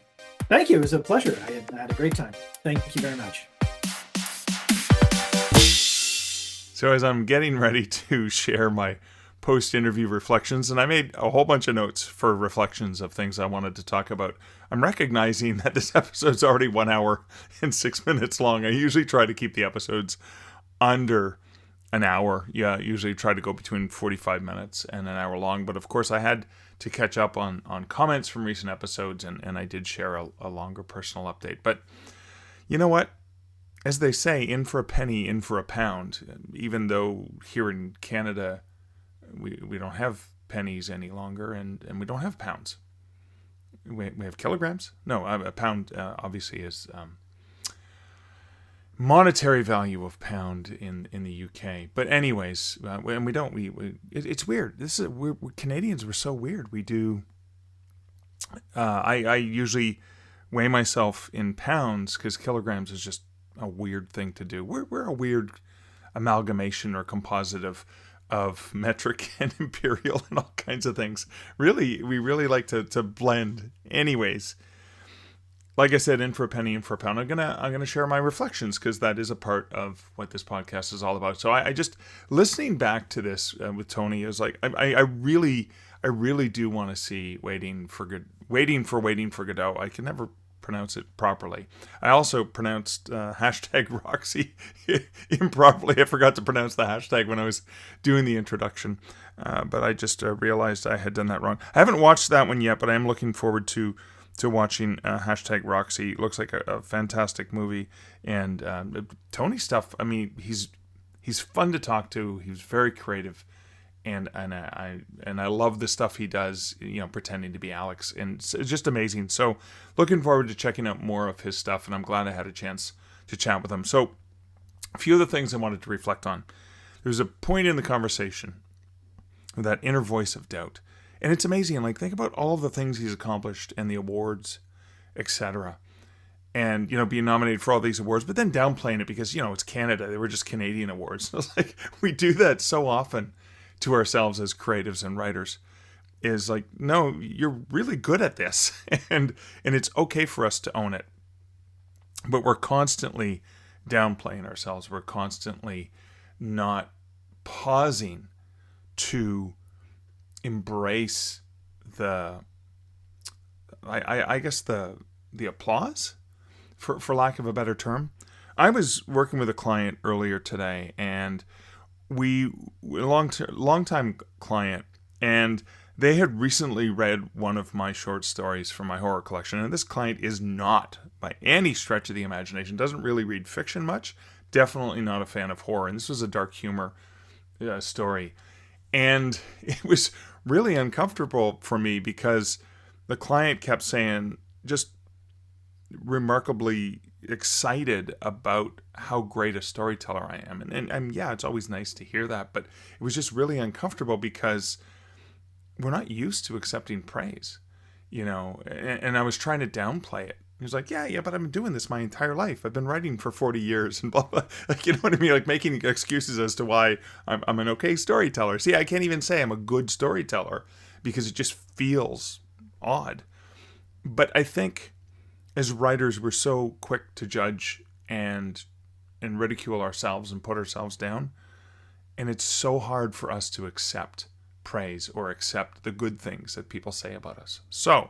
[SPEAKER 1] Thank you. It was a pleasure. I had a great time. Thank you very much.
[SPEAKER 3] So, as I'm getting ready to share my post-interview reflections, and I made a whole bunch of notes for reflections of things I wanted to talk about, I'm recognizing that this episode's already 1 hour and 6 minutes long. I usually try to keep the episodes under an hour. Yeah, usually try to go between 45 minutes and an hour long. But of course, I had to catch up on comments from recent episodes, and I did share a longer personal update. But you know what? As they say, in for a penny, in for a pound. Even though here in Canada, we don't have pennies any longer, and we don't have pounds. We have kilograms? No, a pound obviously is monetary value of pound in the UK. But anyways, and we don't. It's weird. We're Canadians. We're so weird. We do. I usually weigh myself in pounds because kilograms is just a weird thing to do. We're a weird amalgamation or composite of metric and imperial and all kinds of things. Really, we really like to blend. Anyways, like I said, in for a penny, in for a pound. I'm gonna share my reflections because that is a part of what this podcast is all about. So I just listening back to this with Tony is like I really do want to see Waiting for Godot. I can never pronounce it properly. I also pronounced hashtag Roxy improperly. I forgot to pronounce the hashtag when I was doing the introduction, but I just realized I had done that wrong. I haven't watched that one yet, but I am looking forward to watching hashtag Roxy. It looks like a fantastic movie, and Tony stuff. I mean, he's fun to talk to. He's very creative. And I love the stuff he does, pretending to be Alex, and it's just amazing. So looking forward to checking out more of his stuff, and I'm glad I had a chance to chat with him. So a few of the things I wanted to reflect on. There's a point in the conversation with that inner voice of doubt, and it's amazing. Like, think about all of the things he's accomplished and the awards, etc. And, being nominated for all these awards, but then downplaying it because, it's Canada. They were just Canadian awards. It's like, we do that so often to ourselves as creatives and writers, is like, no, you're really good at this, and it's okay for us to own it. But we're constantly downplaying ourselves. We're constantly not pausing to embrace I guess the applause, for lack of a better term. I was working with a client earlier today, and we long time client, and They had recently read one of my short stories from my horror collection, and this client is not, by any stretch of the imagination, doesn't really read fiction much, definitely not a fan of horror, and this was a dark humor story. And it was really uncomfortable for me because the client kept saying, just remarkably excited about how great a storyteller I am. And yeah, it's always nice to hear that, but it was just really uncomfortable because we're not used to accepting praise, and I was trying to downplay it. He was like, yeah, but I've been doing this my entire life. I've been writing for 40 years and blah, blah. Like, you know what I mean? Like making excuses as to why I'm an okay storyteller. See, I can't even say I'm a good storyteller because it just feels odd. But I think as writers, we're so quick to judge and ridicule ourselves and put ourselves down. And it's so hard for us to accept praise or accept the good things that people say about us. So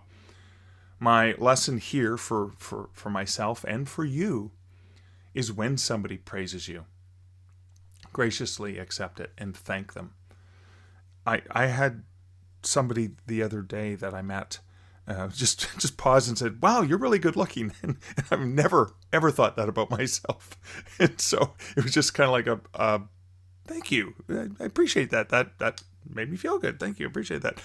[SPEAKER 3] my lesson here for myself and for you is when somebody praises you, graciously accept it and thank them. I had somebody the other day that I met just paused and said, "Wow, you're really good looking." And I've never, ever thought that about myself. And so it was just kind of like a thank you. I appreciate that. That made me feel good. Thank you. Appreciate that.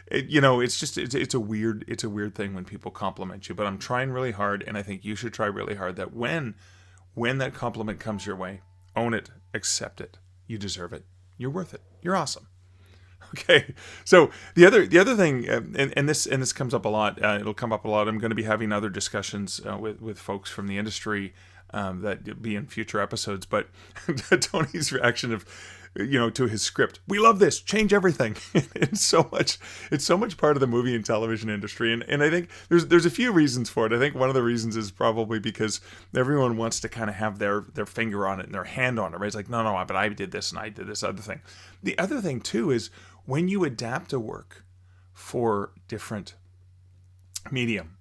[SPEAKER 3] It's a weird thing when people compliment you, but I'm trying really hard, and I think you should try really hard that when that compliment comes your way, own it, accept it. You deserve it. You're worth it. You're awesome. Okay, so the other thing, and this comes up a lot. It'll come up a lot. I'm going to be having other discussions with folks from the industry that be in future episodes. But Tony's reaction of, to his script, we love this, change everything. It's so much part of the movie and television industry, and I think there's a few reasons for it. I think one of the reasons is probably because everyone wants to kind of have their finger on it and their hand on it. Right? It's like, no, but I did this and I did this other thing. The other thing too is when you adapt a work for different medium,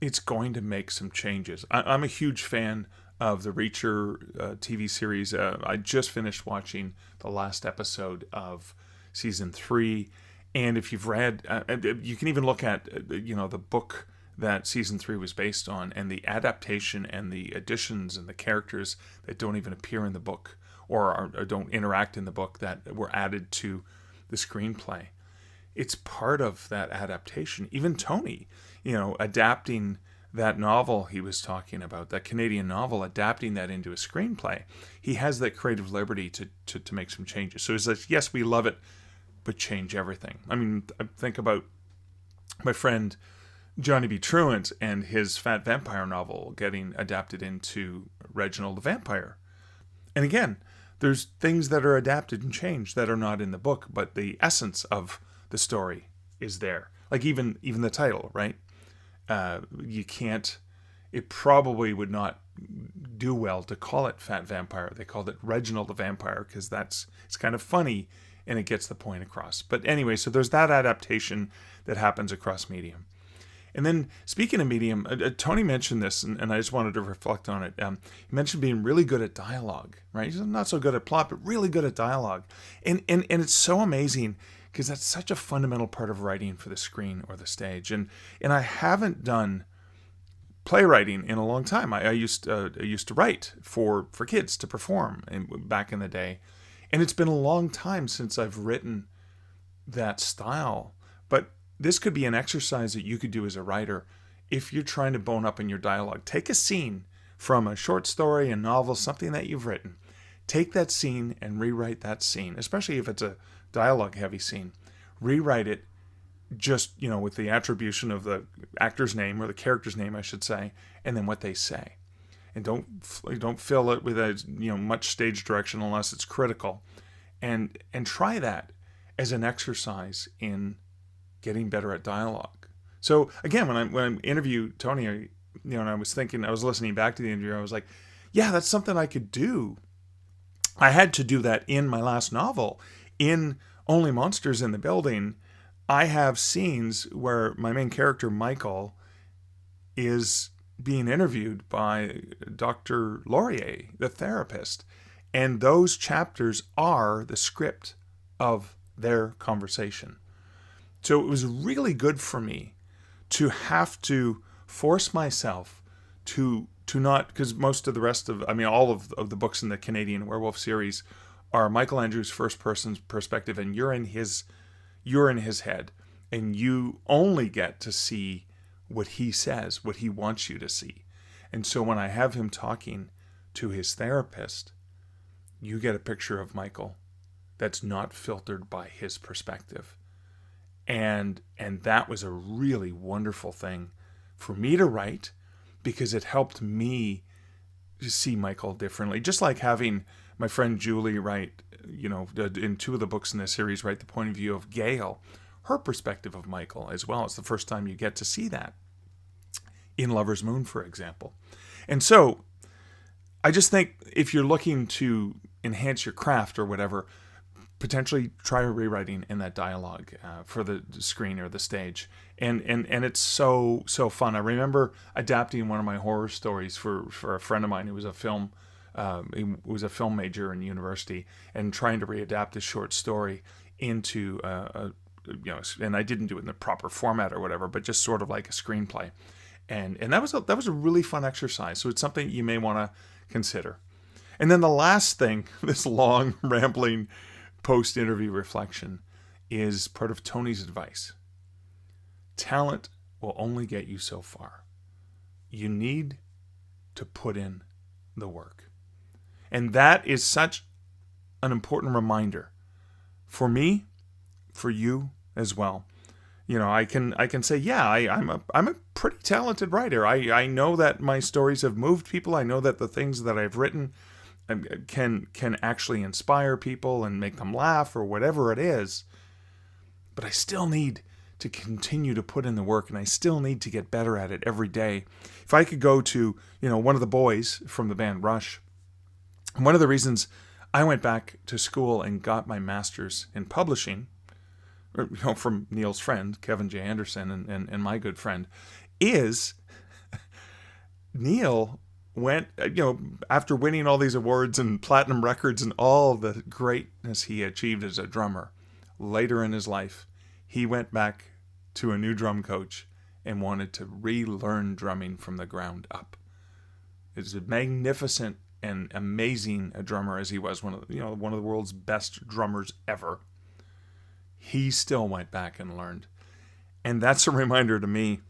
[SPEAKER 3] it's going to make some changes. I'm a huge fan of the Reacher TV series. I just finished watching the last episode of season 3. And if you've read, you can even look at, the book that season 3 was based on, and the adaptation and the additions and the characters that don't even appear in the book or don't interact in the book that were added to the screenplay. It's part of that adaptation. Even Tony, adapting that novel he was talking about, that Canadian novel, adapting that into a screenplay, he has that creative liberty to make some changes. So it's like, yes, we love it, but change everything. I mean, I think about my friend Johnny B. Truant and his Fat Vampire novel getting adapted into Reginald the Vampire. And again, there's things that are adapted and changed that are not in the book, but the essence of the story is there. Like even the title, right? You can't, it probably would not do well to call it Fat Vampire. They called it Reginald the Vampire because it's kind of funny and it gets the point across. But anyway, so there's that adaptation that happens across medium. And then speaking of medium, Tony mentioned this, and I just wanted to reflect on it. He mentioned being really good at dialogue, right? He's not so good at plot, but really good at dialogue. And it's so amazing because that's such a fundamental part of writing for the screen or the stage. And I haven't done playwriting in a long time. I used to write for kids to perform back in the day. And it's been a long time since I've written that style. But this could be an exercise that you could do as a writer if you're trying to bone up in your dialogue. Take a scene from a short story, a novel, something that you've written. Take that scene and rewrite that scene, especially if it's a dialogue-heavy scene. Rewrite it just, with the attribution of the actor's name, or the character's name, I should say, and then what they say. And don't fill it with much stage direction unless it's critical. And try that as an exercise in getting better at dialogue. So again, when I interview Tony, and I was listening back to the interview, I was like, yeah, that's something I could do. I had to do that in my last novel. In Only Monsters in the Building, I have scenes where my main character, Michael, is being interviewed by Dr. Laurier, the therapist. And those chapters are the script of their conversation. So it was really good for me to have to force myself to not, because most of the rest of, all of the books in the Canadian Werewolf series are Michael Andrews' first person perspective, and you're in his head, and you only get to see what he says, what he wants you to see. And so when I have him talking to his therapist, you get a picture of Michael that's not filtered by his perspective. And that was a really wonderful thing for me to write, because it helped me see Michael differently. Just like having my friend Julie write, in 2 of the books in this series, write the point of view of Gail, her perspective of Michael as well. It's the first time you get to see that in Lover's Moon, for example. And so I just think if you're looking to enhance your craft or whatever, potentially try rewriting in that dialogue for the screen or the stage. And it's so fun. I remember adapting one of my horror stories for a friend of mine who was a film major in university, and trying to readapt this short story into and I didn't do it in the proper format or whatever, but just sort of like a screenplay. And that was a really fun exercise. So it's something you may want to consider. And then the last thing, this long rambling post-interview reflection, is part of Tony's advice. Talent will only get you so far. You need to put in the work. And that is such an important reminder for me, for you as well. I can say, yeah, I'm a pretty talented writer. I know that my stories have moved people. I know that the things that I've written can actually inspire people and make them laugh or whatever it is. But I still need to continue to put in the work, and I still need to get better at it every day. If I could go to, one of the boys from the band Rush, one of the reasons I went back to school and got my master's in publishing, from Neil's friend, Kevin J. Anderson, and my good friend, is Neil went, after winning all these awards and platinum records and all the greatness he achieved as a drummer, later in his life, he went back to a new drum coach and wanted to relearn drumming from the ground up. It's a magnificent and amazing a drummer as he was, one of the world's best drummers ever. He still went back and learned. And that's a reminder to me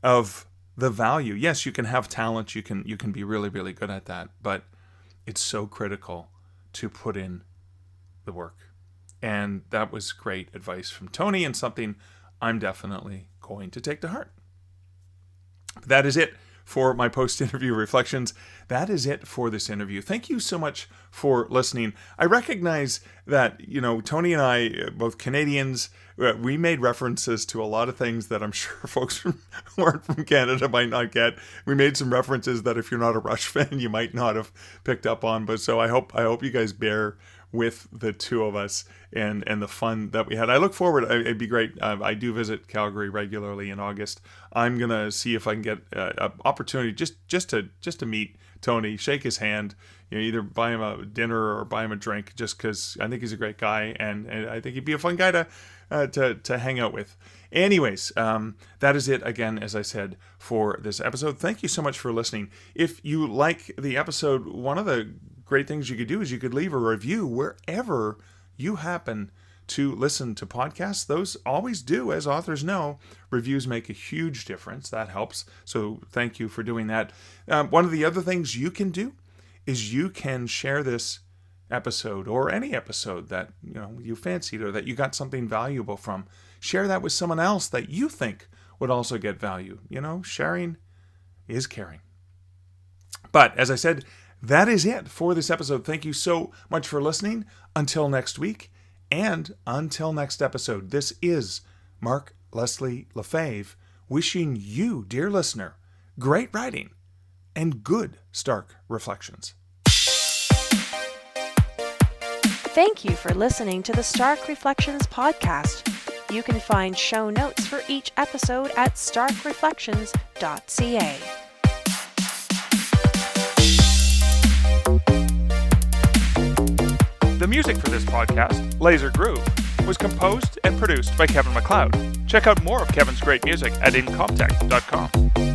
[SPEAKER 3] of the value. Yes, you can have talent, you can be really, really good at that, but it's so critical to put in the work. And that was great advice from Tony, and something I'm definitely going to take to heart. That is it for my post-interview reflections. That is it for this interview. Thank you so much for listening. I recognize that, Tony and I, both Canadians, we made references to a lot of things that I'm sure folks who aren't from Canada might not get. We made some references that if you're not a Rush fan, you might not have picked up on. But so I hope you guys bear with the two of us and the fun that we had. I look forward. It'd be great. I do visit Calgary regularly in August. I'm gonna see if I can get an opportunity just to meet Tony, shake his hand, either buy him a dinner or buy him a drink, just because I think he's a great guy, and I think he'd be a fun guy to hang out with. Anyways, that is it again, as I said, for this episode. Thank you so much for listening. If you like the episode, one of the great things you could do is you could leave a review wherever you happen to listen to podcasts. Those always do, as authors know. Reviews make a huge difference. That helps. So thank you for doing that. One of the other things you can do is you can share this episode, or any episode that you fancied or that you got something valuable from. Share that with someone else that you think would also get value. Sharing is caring. But as I said, that is it for this episode. Thank you so much for listening. Until next week, and until next episode, this is Mark Leslie Lefebvre wishing you, dear listener, great writing and good Stark reflections.
[SPEAKER 2] Thank you for listening to the Stark Reflections podcast. You can find show notes for each episode at starkreflections.ca.
[SPEAKER 3] The music for this podcast, Laser Groove, was composed and produced by Kevin MacLeod. Check out more of Kevin's great music at incomptech.com.